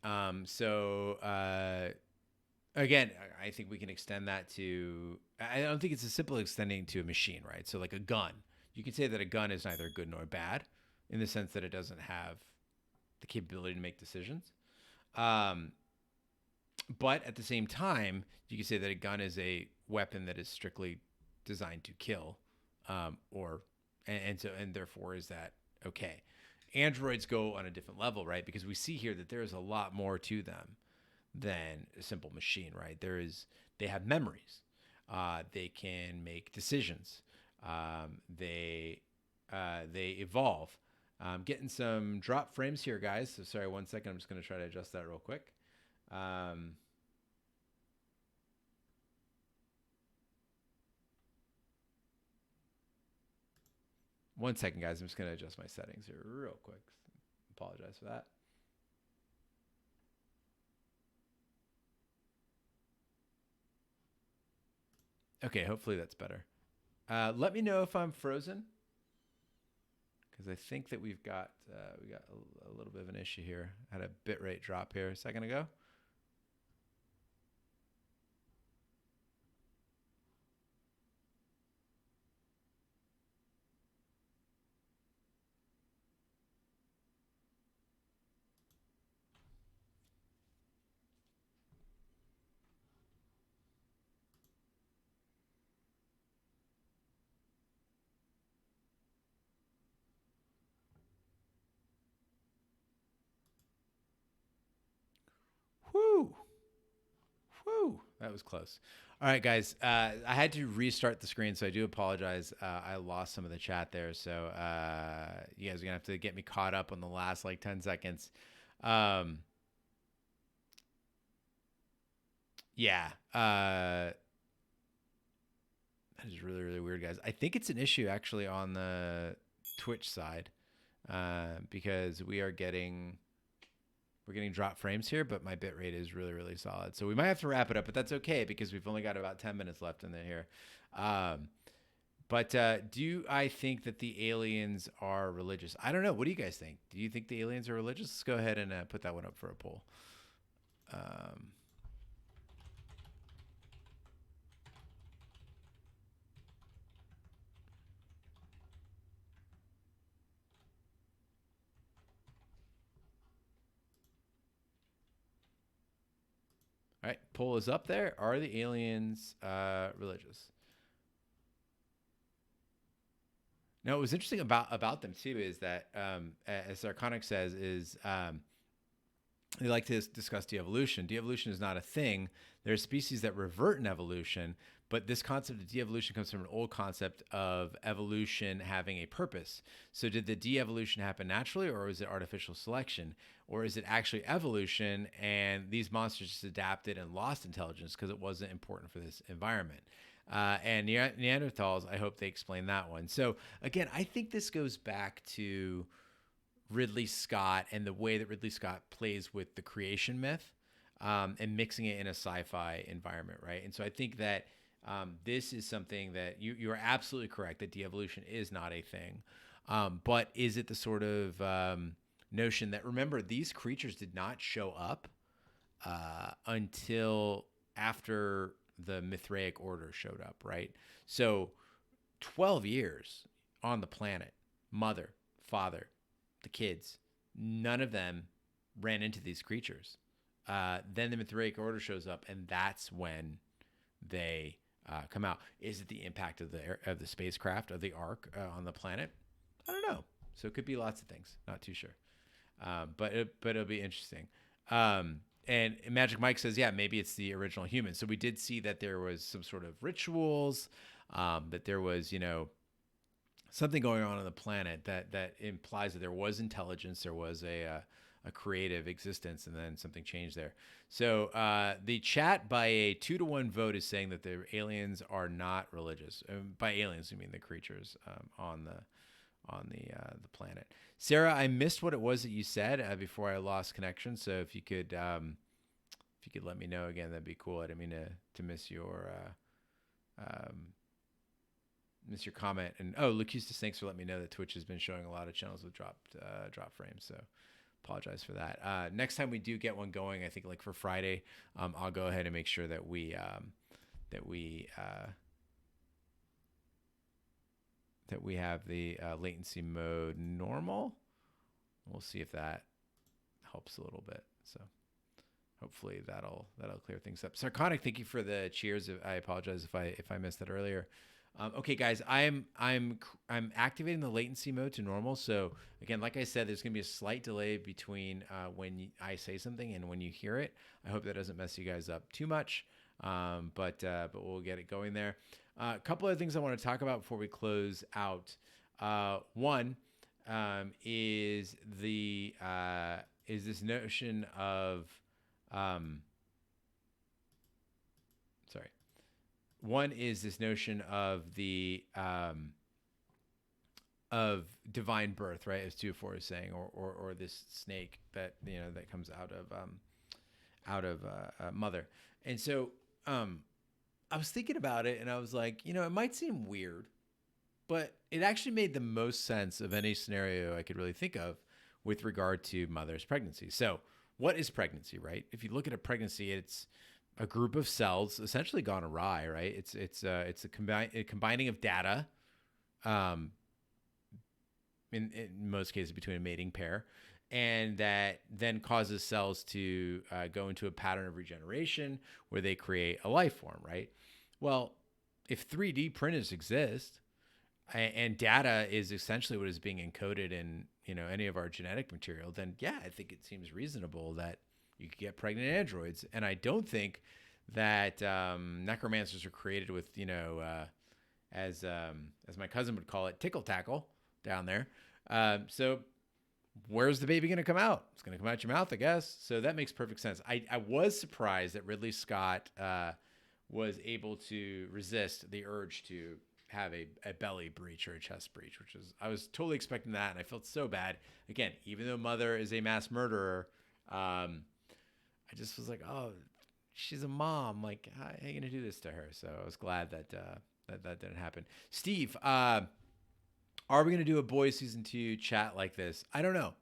Again, I think we can extend that to. I don't think it's as simple as extending to a machine, right? So like a gun, you can say that a gun is neither good nor bad, in the sense that it doesn't have the capability to make decisions. But at the same time, you can say that a gun is a weapon that is strictly designed to kill, and therefore is that okay? Androids go on a different level, right? Because we see here that there is a lot more to them than a simple machine, right? They have memories, they can make decisions, they evolve. Getting some drop frames here, guys. So sorry, 1 second. I'm just going to try to adjust that real quick. 1 second, guys. I'm just going to adjust my settings here real quick. Apologize for that. Okay, hopefully that's better. Let me know if I'm frozen, because I think that we got a little bit of an issue here. I had a bitrate drop here a second ago. Whew. That was close. All right, guys. I had to restart the screen, so I do apologize. I lost some of the chat there, so you guys are going to have to get me caught up on the last 10 seconds. Yeah. That is really, really weird, guys. I think it's an issue actually on the Twitch side, because we're getting drop frames here, but my bit rate is really, really solid. So we might have to wrap it up, but that's okay because we've only got about 10 minutes left in there here. But do I think that the aliens are religious? I don't know. What do you guys think? Do you think the aliens are religious? Let's go ahead and put that one up for a poll. All right, poll is up there. Are the aliens religious? Now, what was interesting about them too is that, as Sarconic says, is they like to discuss de-evolution. De-evolution is not a thing. There are species that revert in evolution, but this concept of de-evolution comes from an old concept of evolution having a purpose. So did the de-evolution happen naturally, or was it artificial selection? Or is it actually evolution and these monsters just adapted and lost intelligence because it wasn't important for this environment? And Neanderthals, I hope they explain that one. So again, I think this goes back to Ridley Scott and the way that Ridley Scott plays with the creation myth, and mixing it in a sci-fi environment, right? And so I think that this is something that you are absolutely correct that de-evolution is not a thing. But is it the sort of notion that, remember, these creatures did not show up until after the Mithraic order showed up, right? So 12 years on the planet, mother, father, the kids, none of them ran into these creatures. Then the Mithraic order shows up, and that's when they come out. Is it the impact of the spacecraft, of the Ark on the planet? I don't know. So it could be lots of things. Not too sure. But it'll be interesting. And Magic Mike says, yeah, maybe it's the original humans. So we did see that there was some sort of rituals, that there was, something going on the planet that implies that there was intelligence, there was a creative existence, and then something changed there. So the chat by a 2-to-1 vote is saying that the aliens are not religious. By aliens, we mean the creatures on the planet. Sarah, I missed what it was that you said before I lost connection. So if you could let me know again, that'd be cool. I didn't mean to miss your comment. And Lucustus, thanks for letting me know that Twitch has been showing a lot of channels with drop frames. So apologize for that. Next time we do get one going, I think like for Friday, I'll go ahead and make sure that we have the latency mode normal. We'll see if that helps a little bit. So hopefully that'll clear things up. Sarconic, thank you for the cheers. I apologize if I missed that earlier. Okay, guys, I'm activating the latency mode to normal. So again, like I said, there's gonna be a slight delay between when I say something and when you hear it. I hope that doesn't mess you guys up too much, but we'll get it going there. A couple other things I want to talk about before we close out. One is this notion of One is this notion of the of divine birth, right? As 2-4 is saying, or this snake that that comes out of mother. And so I was thinking about it, and I was like, it might seem weird, but it actually made the most sense of any scenario I could really think of with regard to mother's pregnancy. So what is pregnancy, right? If you look at a pregnancy, it's a group of cells essentially gone awry, right? It's a combining of data, in most cases between a mating pair, and that then causes cells to go into a pattern of regeneration where they create a life form, right? Well, if 3D printers exist and data is essentially what is being encoded in any of our genetic material, then yeah, I think it seems reasonable that you could get pregnant androids. And I don't think that necromancers are created with as my cousin would call it, tickle tackle down there. So where's the baby going to come out? It's going to come out your mouth, I guess. So that makes perfect sense. I was surprised that Ridley Scott was able to resist the urge to have a belly breach or a chest breach, I was totally expecting that. And I felt so bad. Again, even though mother is a mass murderer, I just was like, oh, she's a mom. Like, how are you going to do this to her? So I was glad that that didn't happen. Steve, are we going to do a Boys Season 2 chat like this? I don't know.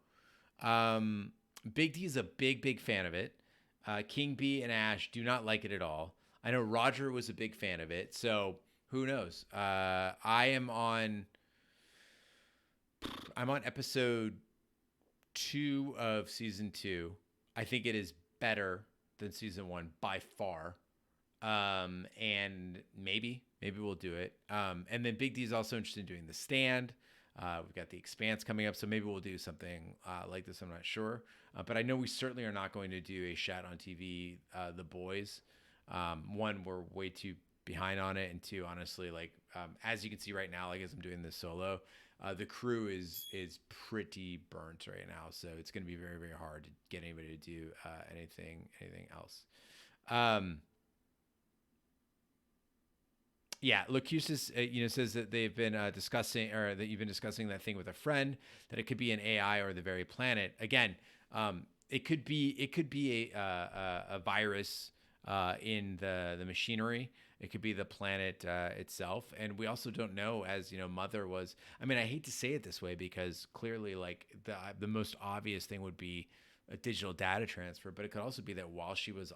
Big D is a big fan of it. King B and Ash do not like it at all. I know Roger was a big fan of it. So who knows? I'm on episode 2 of season 2. I think it is better than season 1 by far. And maybe we'll do it. And then Big D is also interested in doing The Stand. We've got The Expanse coming up, so maybe we'll do something like this. I'm not sure. But I know we certainly are not going to do a Shat on TV, The Boys. One, we're way too behind on it, and two, honestly, like as you can see right now, like as I'm doing this solo, the crew is pretty burnt right now, so it's going to be very hard to get anybody to do anything else. Yeah, Locutus, says that they've been discussing, or that you've been discussing that thing with a friend, that it could be an AI or the very planet. Again, it could be a virus in the machinery. It could be the planet itself, and we also don't know. As Mother was. I mean, I hate to say it this way because clearly, like the most obvious thing would be a digital data transfer, but it could also be that while she was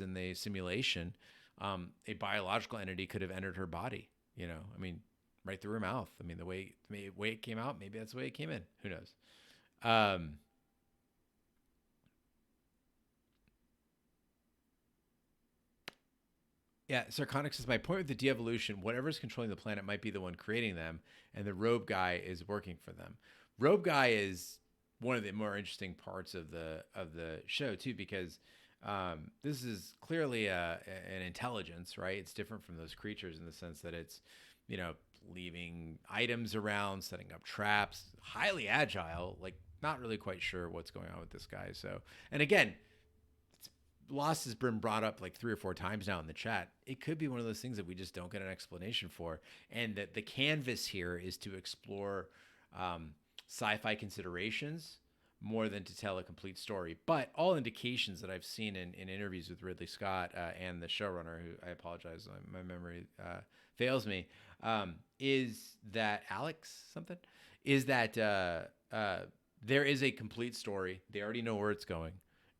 in the simulation, a biological entity could have entered her body. I mean, right through her mouth. I mean, the way it came out, maybe that's the way it came in. Who knows? Yeah, Sarconic says, my point with the de-evolution, whatever is controlling the planet might be the one creating them, and the robe guy is working for them. Robe guy is one of the more interesting parts of the show too, because this is clearly an intelligence, right? It's different from those creatures in the sense that it's, leaving items around, setting up traps, highly agile, like not really quite sure what's going on with this guy. So, and again, Lost has been brought up like 3 or 4 times now in the chat. It could be one of those things that we just don't get an explanation for. And that the canvas here is to explore sci-fi considerations more than to tell a complete story. But all indications that I've seen in interviews with Ridley Scott and the showrunner, who I apologize, my memory fails me, is that Alex something? Is that there is a complete story. They already know where it's going.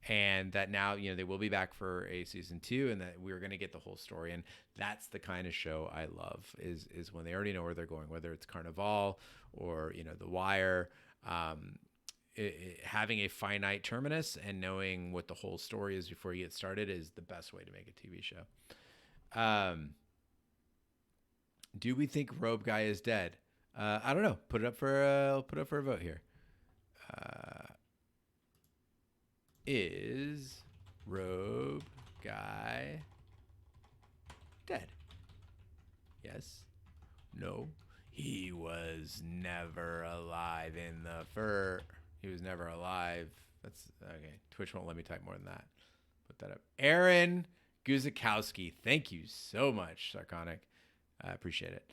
And that now, they will be back for a season 2, and that we're going to get the whole story. And that's the kind of show I love, is when they already know where they're going, whether it's Carnival or, The Wire. Having a finite terminus and knowing what the whole story is before you get started is the best way to make a TV show. Do we think Robe Guy is dead? I don't know. Put it up for a vote here. Is Robe Guy dead? Yes. No. He was never alive in the fur. He was never alive. That's okay. Twitch won't let me type more than that. Put that up. Aaron Guzikowski. Thank you so much, Sarconic. I appreciate it.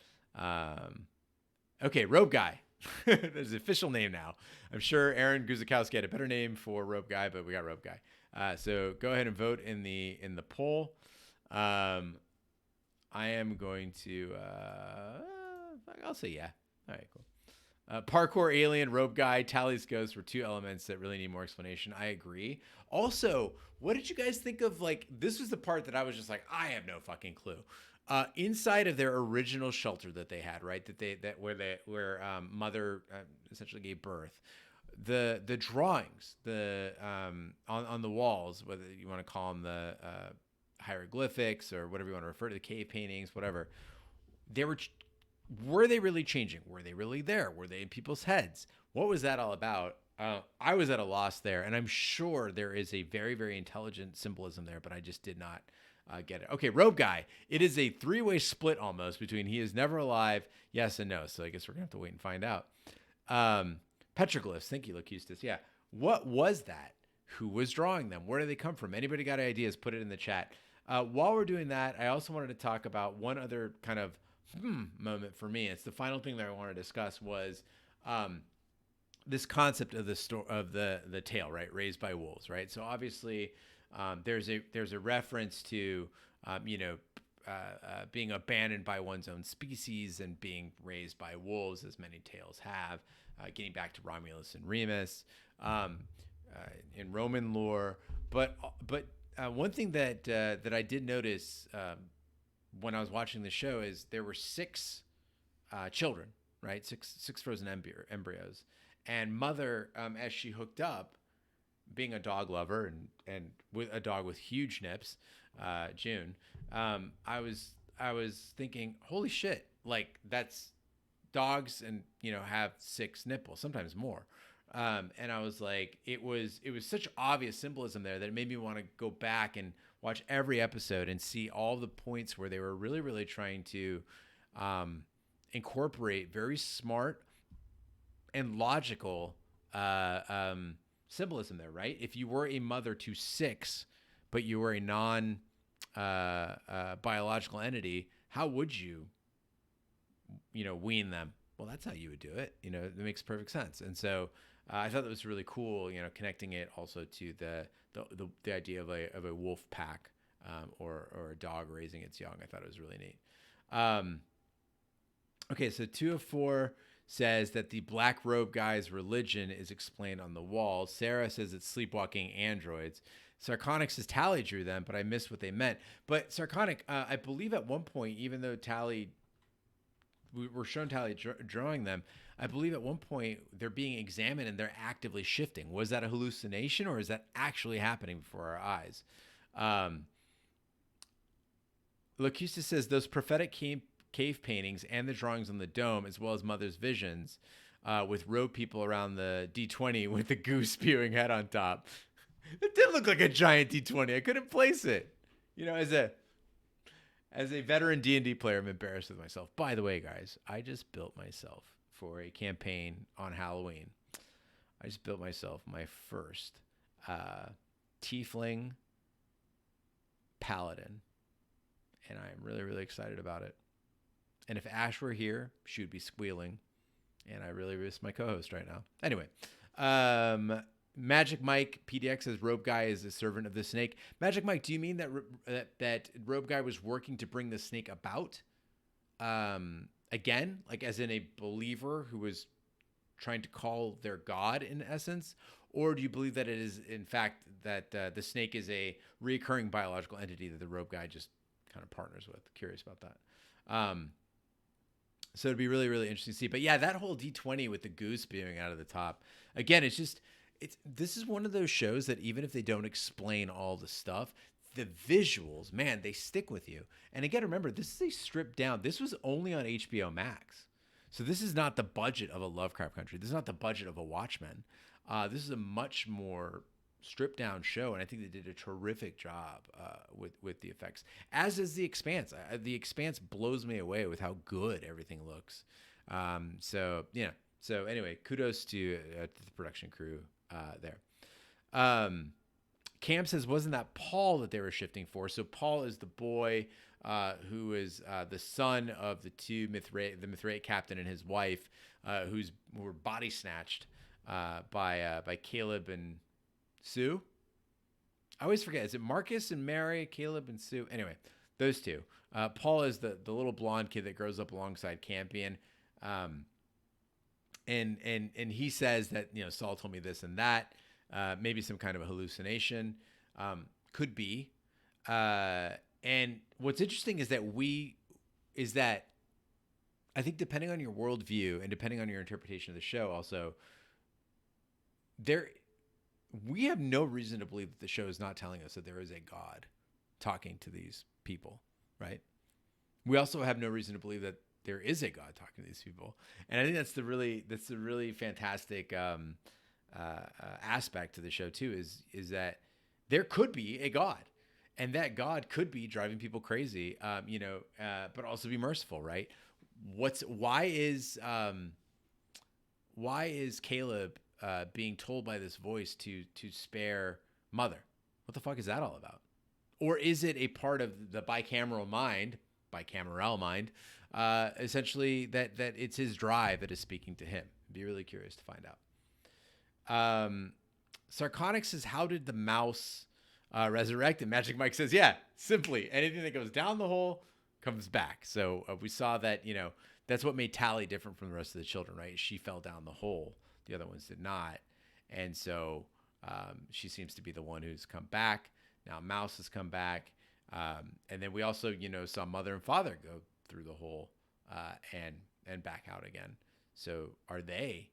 Okay, Robe Guy. There's an official name now. I'm sure Aaron Guzikowski had a better name for Robe Guy, but we got Robe Guy. So go ahead and vote in the poll. I am going to. I'll say yeah. All right, cool. Parkour alien, Robe Guy, Tally's ghost were 2 elements that really need more explanation. I agree. Also, what did you guys think of, this was the part that I was just like, I have no fucking clue. Inside of their original shelter that they had, right? Where mother essentially gave birth. The drawings, on the walls, whether you want to call them the hieroglyphics or whatever you want to refer to, the cave paintings, whatever. Were they really changing? Were they really there? Were they in people's heads? What was that all about? I was at a loss there, and I'm sure there is a very, very intelligent symbolism there, but I just did not get it. Okay, Robe Guy. It is a 3-way split almost between he is never alive, yes, and no. So I guess we're going to have to wait and find out. Petroglyphs. Thank you, Locustus. Yeah. What was that? Who was drawing them? Where did they come from? Anybody got ideas? Put it in the chat. While we're doing that, I also wanted to talk about one other kind of moment for me. It's the final thing that I want to discuss was this concept of the tale, right? Raised by wolves, right? So obviously, there's a reference to being abandoned by one's own species and being raised by wolves, as many tales have. Getting back to Romulus and Remus in Roman lore, but one thing that I did notice when I was watching the show is there were 6 children, right? Six frozen embryos, and mother, as she hooked up, being a dog lover and with a dog with huge nips, June, I was thinking, holy shit, like that's dogs and have 6 nipples, sometimes more. And I was like, it was such obvious symbolism there that it made me want to go back and watch every episode and see all the points where they were really, really trying to incorporate very smart and logical symbolism there, right? If you were a mother to 6, but you were a non biological entity, how would you wean them? Well, that's how you would do it. It makes perfect sense. And so I thought that was really cool, connecting it also to the idea of a wolf pack or a dog raising its young. I thought it was really neat. Okay, so 2 of 4 says that the black robe guy's religion is explained on the wall. Sarah says it's sleepwalking androids. Sarconic says Tally drew them, but I missed what they meant. But Sarconic, I believe at one point, even though we were shown Tally drawing them, I believe at one point they're being examined and they're actively shifting. Was that a hallucination or is that actually happening before our eyes? Locusta says those prophetic cave paintings and the drawings on the dome, as well as Mother's visions with robe people around the D20 with the goose spewing head on top. It did look like a giant D20. I couldn't place it. As a veteran D&D player, I'm embarrassed with myself. By the way, guys, I just built myself for a campaign on Halloween. I just built myself my first tiefling paladin, and I'm really, really excited about it. And if Ash were here, she would be squealing, and I really miss my co-host right now. Anyway, Magic Mike PDX says Robe Guy is a servant of the snake. Magic Mike, do you mean that Robe Guy was working to bring the snake about? Again, like as in a believer who was trying to call their god in essence? Or do you believe that it is, in fact, that the snake is a recurring biological entity that the Robe Guy just kind of partners with? Curious about that. So it'd be really, really interesting to see. But yeah, that whole D20 with the goose spewing out of the top. Again, this is one of those shows that even if they don't explain all the stuff, the visuals, man, they stick with you. And again, remember, this is a stripped down. This was only on HBO Max. So this is not the budget of a Lovecraft Country. This is not the budget of a Watchmen. This is a much more stripped down show, and I think they did a terrific job with the effects. As is The Expanse. The Expanse blows me away with how good everything looks. So anyway, kudos to the production crew there. Cam says, wasn't that Paul that they were shifting for? So Paul is the boy who is the son of the the Mithraic captain and his wife, who were body snatched by Caleb and Sue. I always forget. Is it Marcus and Mary, Caleb and Sue? Anyway, those two. Paul is the little blonde kid that grows up alongside Campion. And he says that, Saul told me this and that, maybe some kind of a hallucination, could be. And what's interesting is that I think depending on your worldview and depending on your interpretation of the show, also we have no reason to believe that the show is not telling us that there is a God talking to these people, right? We also have no reason to believe that there is a God talking to these people, and I think that's the really fantastic aspect to the show too. Is that there could be a God, and that God could be driving people crazy, but also be merciful, right? Why is Caleb being told by this voice to spare Mother? What the fuck is that all about? Or is it a part of the bicameral mind, essentially that it's his drive that is speaking to him? Be really curious to find out. Sarconic says, how did the mouse resurrect? And Magic Mike says, yeah, simply anything that goes down the hole comes back. So we saw that, that's what made Tally different from the rest of the children, right? She fell down the hole. The other ones did not. And so she seems to be the one who's come back. Now Mouse has come back. And then we also, saw Mother and Father go through the hole and back out again. So are they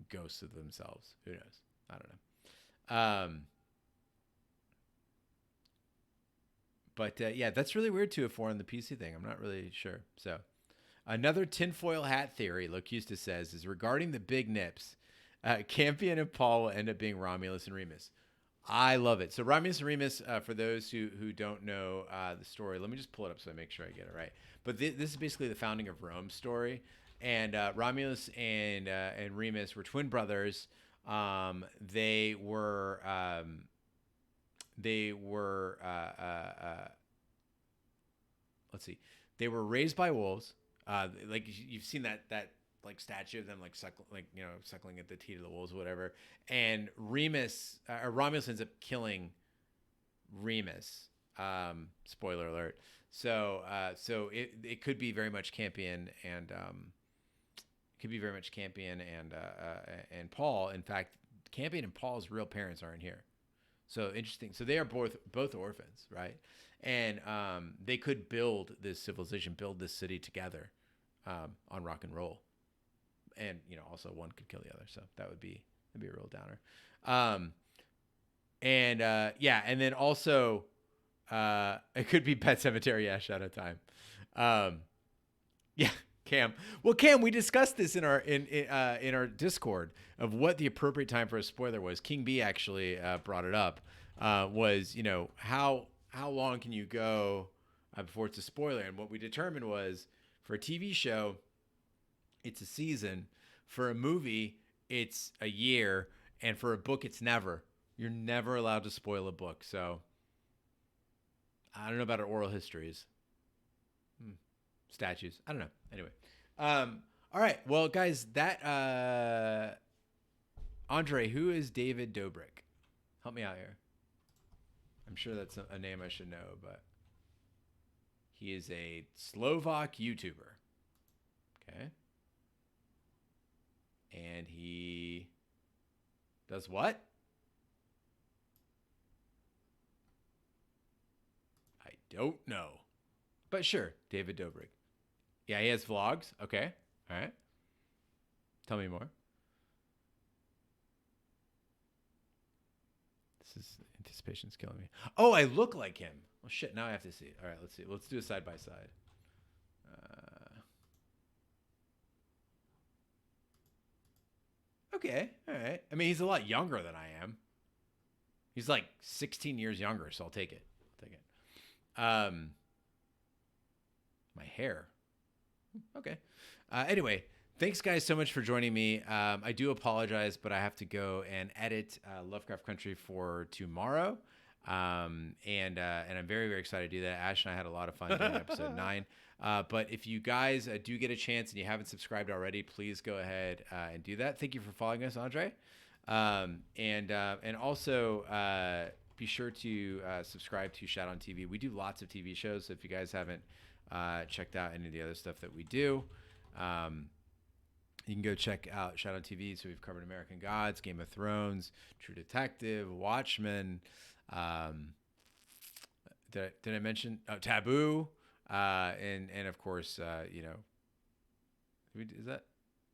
ghosts of themselves? Who knows? I don't know. But yeah, that's really weird too if we're on the PC thing. I'm not really sure. So another tinfoil hat theory, Locusta says, is regarding the big nips. Campion and Paul will end up being Romulus and Remus. I love it. So Romulus and Remus, for those who don't know the story, let me just pull it up so I make sure I get it right. But this is basically the founding of Rome story. And Romulus and Remus were twin brothers. They were let's see. They were raised by wolves. Like you've seen that like statue of them suckling at the teat of the wolves or whatever. And Romulus ends up killing Remus. Spoiler alert. So it could be very much Campion and and Paul. In fact, Campion and Paul's real parents aren't here. So interesting. So they are both orphans, right? And they could build this civilization, build this city together on rock and roll. And also one could kill the other, so that'd be a real downer. And then also it could be Pet Cemetery. Yeah, shout out time. Yeah, Cam. Well, Cam, we discussed this in our Discord of what the appropriate time for a spoiler was. King B actually brought it up. Was how long can you go before it's a spoiler. And what we determined was for a TV show, it's a season. For a movie, it's a year. And for a book, it's never. You're never allowed to spoil a book. So I don't know about our oral histories. Statues. I don't know. Anyway. All right. Well, guys, that Andre, who is David Dobrik? Help me out here. I'm sure that's a name I should know, but he is a Slovak YouTuber. Okay. And he does what? I don't know. But sure, David Dobrik. Yeah, he has vlogs. Okay. All right. Tell me more. This is anticipation's killing me. Oh, I look like him. Well, shit. Now I have to see it. All right, let's see. Let's do a side by side. Okay. All right. I mean, he's a lot younger than I am. He's like 16 years younger, so I'll take it. My hair. Okay. Anyway, thanks guys so much for joining me. I do apologize, but I have to go and edit Lovecraft Country for tomorrow. And I'm very, very excited to do that. Ash and I had a lot of fun doing episode 9. But if you guys do get a chance and you haven't subscribed already, please go ahead and do that. Thank you for following us, Andre. And also be sure to subscribe to Shout on TV. We do lots of TV shows, so if you guys haven't checked out any of the other stuff that we do, you can go check out Shout on TV. So we've covered American Gods, Game of Thrones, True Detective, Watchmen. Did I mention Taboo? And of course, is that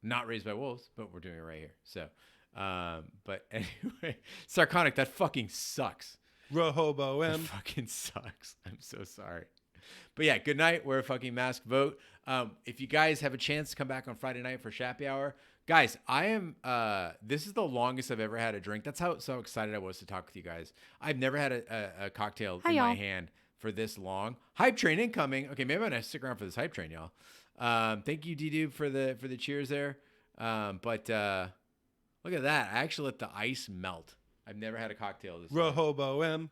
not Raised by Wolves? But we're doing it right here. So, but anyway, Sarconic, that fucking sucks. Rehoboam. That fucking sucks. I'm so sorry. But yeah, good night. Wear a fucking mask. Vote. If you guys have a chance to come back on Friday night for Shappy Hour, guys, I am. This is the longest I've ever had a drink. That's how so excited I was to talk with you guys. I've never had a cocktail in my hand for this long. Hype train incoming. Okay, maybe I'm gonna stick around for this hype train, y'all. Thank you, D-Dube, for the cheers there. But look at that. I actually let the ice melt. I've never had a cocktail this long. Rehoboam.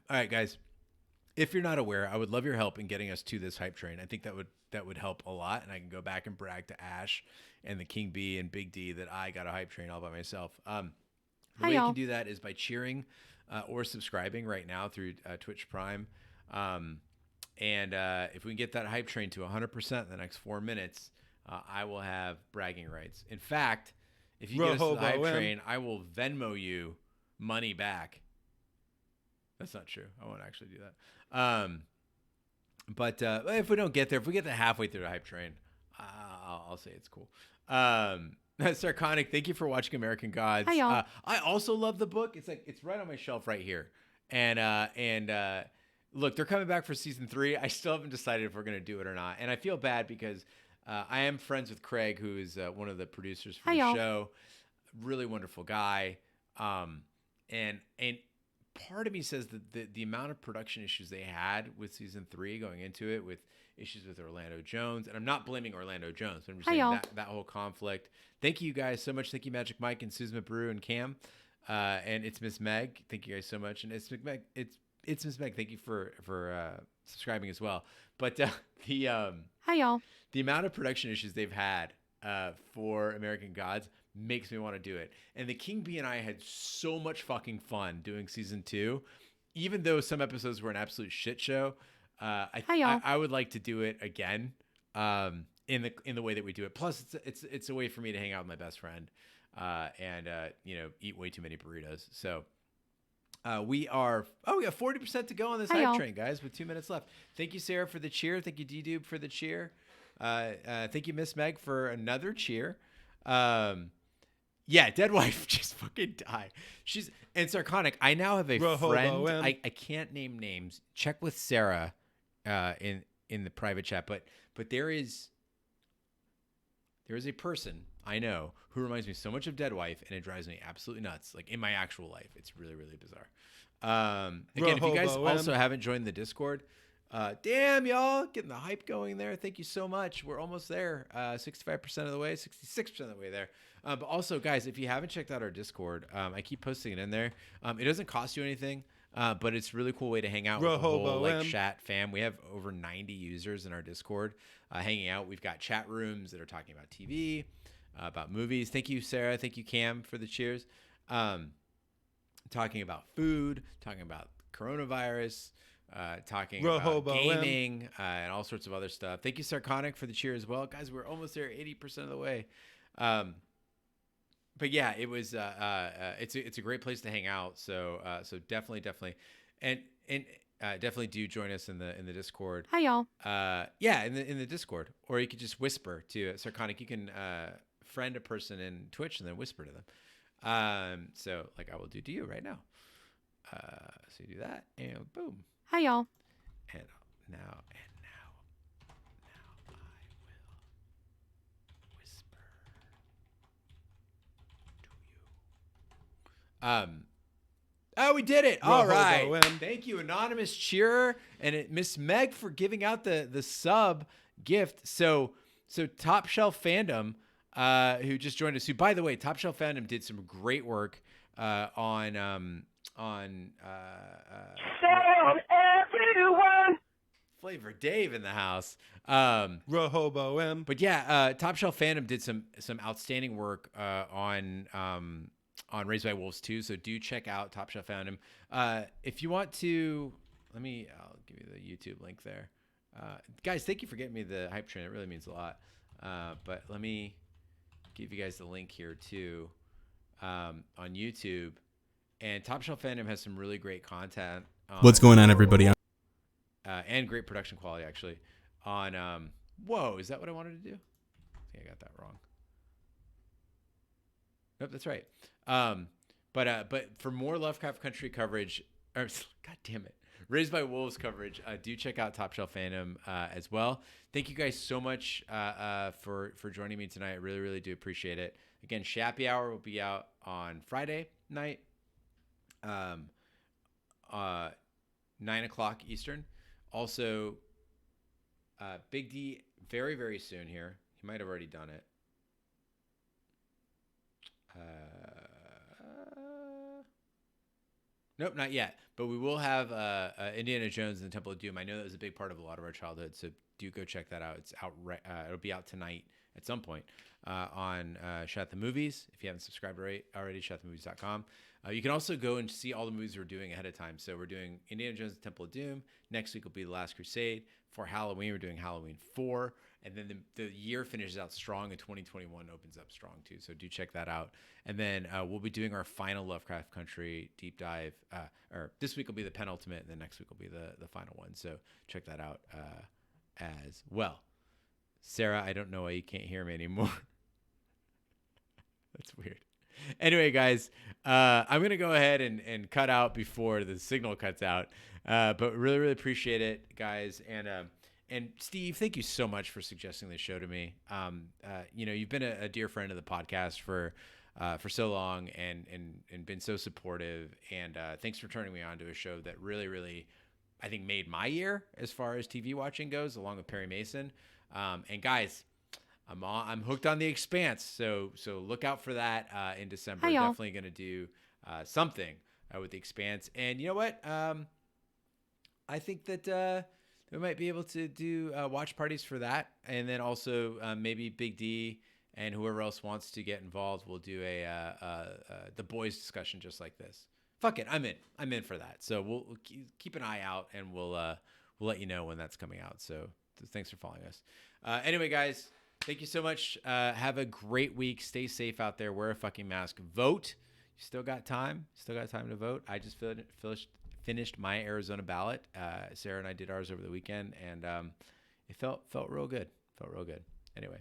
All right, guys. If you're not aware, I would love your help in getting us to this hype train. I think that would help a lot, and I can go back and brag to Ash and the King B and Big D that I got a hype train all by myself. The way you can do that is by cheering or subscribing right now through Twitch Prime. And if we can get that hype train to 100% in the next 4 minutes, I will have bragging rights. In fact, if you get us to the hype train, I will Venmo you money back. That's not true. I won't actually do that. But if we don't get there, if we get to halfway through the hype train, I'll say it's cool. Sarconic, thank you for watching American Gods. Hi, y'all. I also love the book. It's right on my shelf right here. And look, they're coming back for season 3. I still haven't decided if we're going to do it or not. And I feel bad because I am friends with Craig, who is one of the producers for the show. Really wonderful guy. And part of me says that the amount of production issues they had with season 3 going into it, with issues with Orlando Jones, and I'm not blaming Orlando Jones, but I'm just saying that whole conflict. Thank you guys so much. Thank you, Magic Mike and Susan McBrew and Cam, and it's Miss Meg. Thank you guys so much, and it's Meg. It's Miss Meg. Thank you for subscribing as well. But Hi, y'all. The amount of production issues they've had for American Gods makes me want to do it. And the King B and I had so much fucking fun doing season 2, even though some episodes were an absolute shit show. I would like to do it again in the way that we do it. Plus, it's a way for me to hang out with my best friend and eat way too many burritos. So we got 40% to go on this hype train, guys, with 2 minutes left. Thank you, Sarah, for the cheer. Thank you, D-Dube, for the cheer. Thank you, Miss Meg, for another cheer. Yeah, dead wife just fucking died. And Sarconic, I now have a friend. I can't name names. Check with Sarah in the private chat, but there is a person I know who reminds me so much of Dead Wife, and it drives me absolutely nuts. Like in my actual life, it's really, really bizarre. Again, if you guys Rehoboam. also haven't joined the Discord, damn y'all, getting the hype going there. Thank you so much. We're almost there. 65% of the way, 66% of the way there. But also, guys, if you haven't checked out our Discord, I keep posting it in there. It doesn't cost you anything. But it's a really cool way to hang out with the whole like chat fam. We have over 90 users in our Discord hanging out. We've got chat rooms that are talking about TV, about movies. Thank you, Sarah. Thank you, Cam, for the cheers. Talking about food, talking about coronavirus, talking about gaming, and all sorts of other stuff. Thank you, Sarconic, for the cheer as well. Guys, we're almost there, 80% of the way. But yeah, it was it's a great place to hang out. So definitely and definitely do join us in the Discord. Hi y'all. Yeah, in the Discord, or you could just whisper to Sarconic. You can friend a person in Twitch and then whisper to them. So like I will do to you right now. So you do that and boom. Hi y'all. And now I will whisper to you. Oh, we did it. All right. Thank you, Anonymous Cheerer and Miss Meg for giving out the sub gift. So Top Shelf Fandom, who just joined us, who, by the way, Top Shelf Fandom did some great work on everyone. Flavor Dave in the house. Rehoboam. But yeah, Top Shelf Fandom did some outstanding work on Raised by Wolves 2. So do check out Top Shelf Fandom. If you want to, I'll give you the YouTube link there. Guys, thank you for getting me the hype train. It really means a lot. But let me give you guys the link here too on YouTube. And Top Shelf Fandom has some really great content. What's going on, everybody? And great production quality, actually. On whoa, is that what I wanted to do? I think I got that wrong. Nope, that's right. But for more Lovecraft Country coverage, or God damn it, Raised by Wolves coverage, do check out Top Shelf Fandom as well. Thank you guys so much for joining me tonight. I really, really do appreciate it. Again, Shappy Hour will be out on Friday night, 9 o'clock Eastern. Also, Big D very, very soon here. He might have already done it. Nope, not yet. But we will have Indiana Jones and the Temple of Doom. I know that was a big part of a lot of our childhood, so do go check that out. It's out. It'll be out tonight at some point on Shot the Movies. If you haven't subscribed already, shotthemovies.com. You can also go and see all the movies we're doing ahead of time. So we're doing Indiana Jones and the Temple of Doom. Next week will be The Last Crusade. For Halloween, we're doing Halloween 4. And then the year finishes out strong, and 2021 opens up strong too. So do check that out. And then we'll be doing our final Lovecraft Country deep dive. Or this week will be the penultimate, and then next week will be the final one. So check that out as well. Sarah, I don't know why you can't hear me anymore. That's weird. Anyway, guys, I'm going to go ahead and cut out before the signal cuts out. But really, really appreciate it, guys. And Steve, thank you so much for suggesting this show to me. You've been a dear friend of the podcast for so long and been so supportive. And thanks for turning me on to a show that really, really, I think, made my year as far as TV watching goes, along with Perry Mason. And guys, I'm hooked on The Expanse, so look out for that in December. Hi, y'all. Definitely going to do something with The Expanse. And you know what? I think that we might be able to do watch parties for that, and then also maybe Big D and whoever else wants to get involved will do the boys discussion just like this. Fuck it, I'm in for that. So we'll keep an eye out, and we'll let you know when that's coming out. So thanks for following us. Anyway, guys. Thank you so much. Have a great week. Stay safe out there. Wear a fucking mask. Vote. You still got time. Still got time to vote. I just finished my Arizona ballot. Sarah and I did ours over the weekend, and it felt real good. Felt real good. Anyway,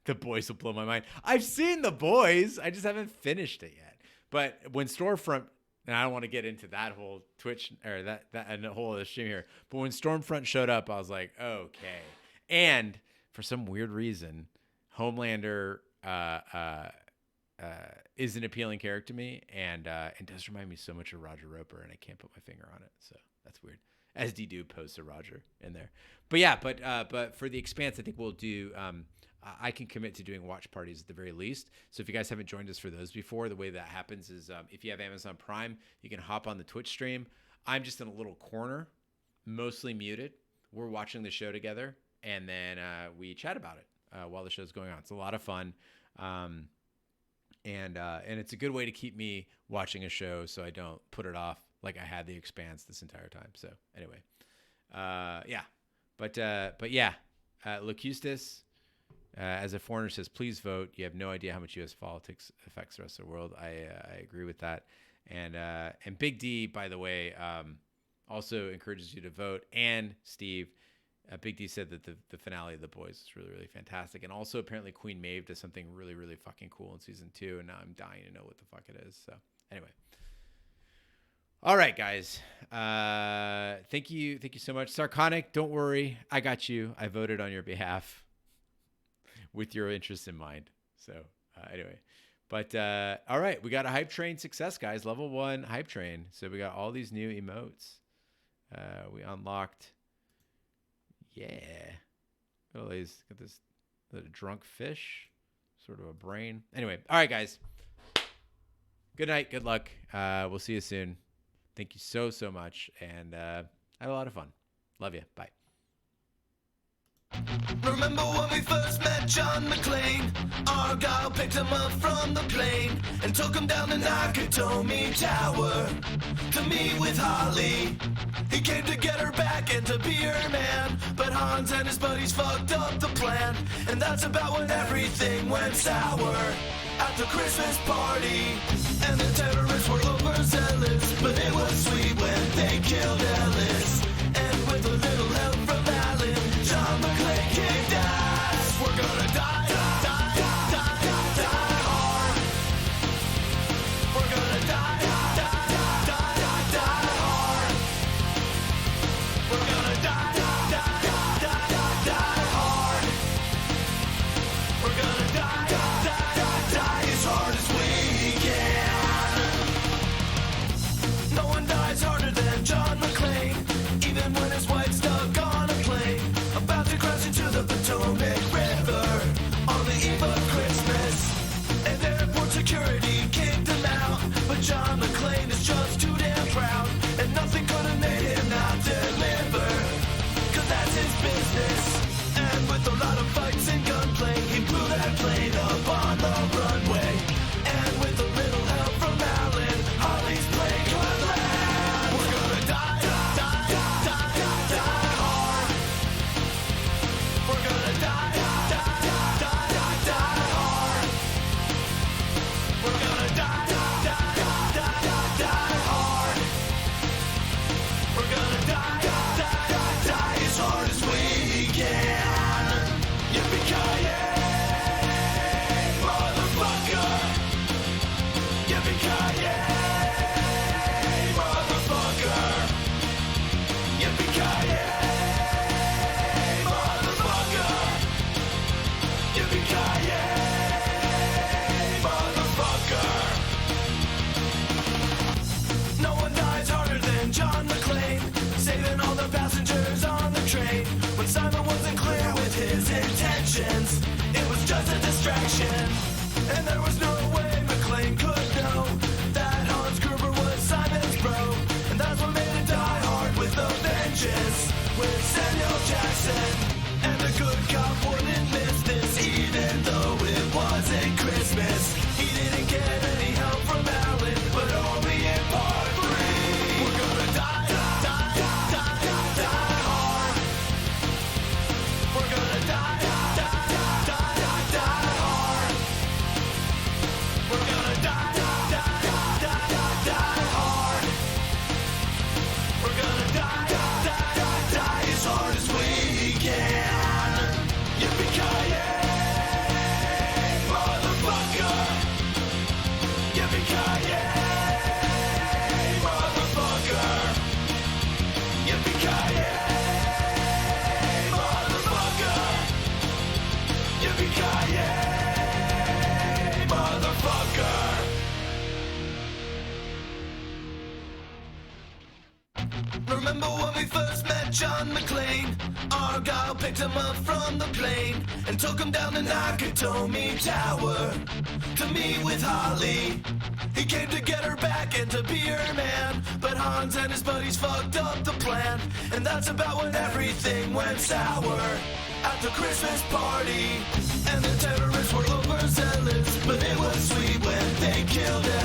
The Boys will blow my mind. I've seen The Boys. I just haven't finished it yet. But when Stormfront, and I don't want to get into that whole Twitch or that and the whole other stream here, but when Stormfront showed up, I was like, okay. And for some weird reason, Homelander is an appealing character to me, and does remind me so much of Roger Roper, and I can't put my finger on it, so that's weird. As D-Do posts a Roger in there, but for the Expanse, I think we'll do. I can commit to doing watch parties at the very least. So if you guys haven't joined us for those before, the way that happens is if you have Amazon Prime, you can hop on the Twitch stream. I'm just in a little corner, mostly muted. We're watching the show together, and then we chat about it while the show's going on. It's a lot of fun. And it's a good way to keep me watching a show so I don't put it off like I had The Expanse this entire time. So anyway, yeah. But yeah, Locutus, as a foreigner, says, please vote. You have no idea how much U.S. politics affects the rest of the world. I agree with that. And Big D, by the way, also encourages you to vote. And Steve, Big D said that the finale of The Boys is really, really fantastic. And also apparently Queen Maeve does something really, really fucking cool in season 2. And now I'm dying to know what the fuck it is. So anyway. All right, guys. Thank you so much. Sarconic, don't worry. I got you. I voted on your behalf with your interests in mind. So anyway. But all right, we got a hype train success, guys. Level 1 hype train. So we got all these new emotes. We unlocked. Yeah. Got this the drunk fish, sort of a brain. Anyway, all right, guys. Good night. Good luck. We'll see you soon. Thank you so much, and I had a lot of fun. Love you. Bye. Remember when we first met John McClane? Argyle picked him up from the plane and took him down the Nakatomi Tower to meet with Holly. He came to get her back and to be her man, but Hans and his buddies fucked up the plan, and that's about when everything went sour at the Christmas party. And the terrorists were overzealous, but it was sweet when they killed Ellis. And with a little help from Alan, John McClane kicked ass. We're gonna die, die, die, die, die, die hard. We're gonna die, die, die, die, die, die hard. We're gonna die, die, die, die, die, die hard. We're gonna die, die, die, die as hard as we can. No one dies harder than John McClane. John McClane. Argyle picked him up from the plane and took him down the Nakatomi Tower to meet with Holly. He came to get her back and to be her man, but Hans and his buddies fucked up the plan, and that's about when everything went sour at the Christmas party. And the terrorists were overzealous, but it was sweet when they killed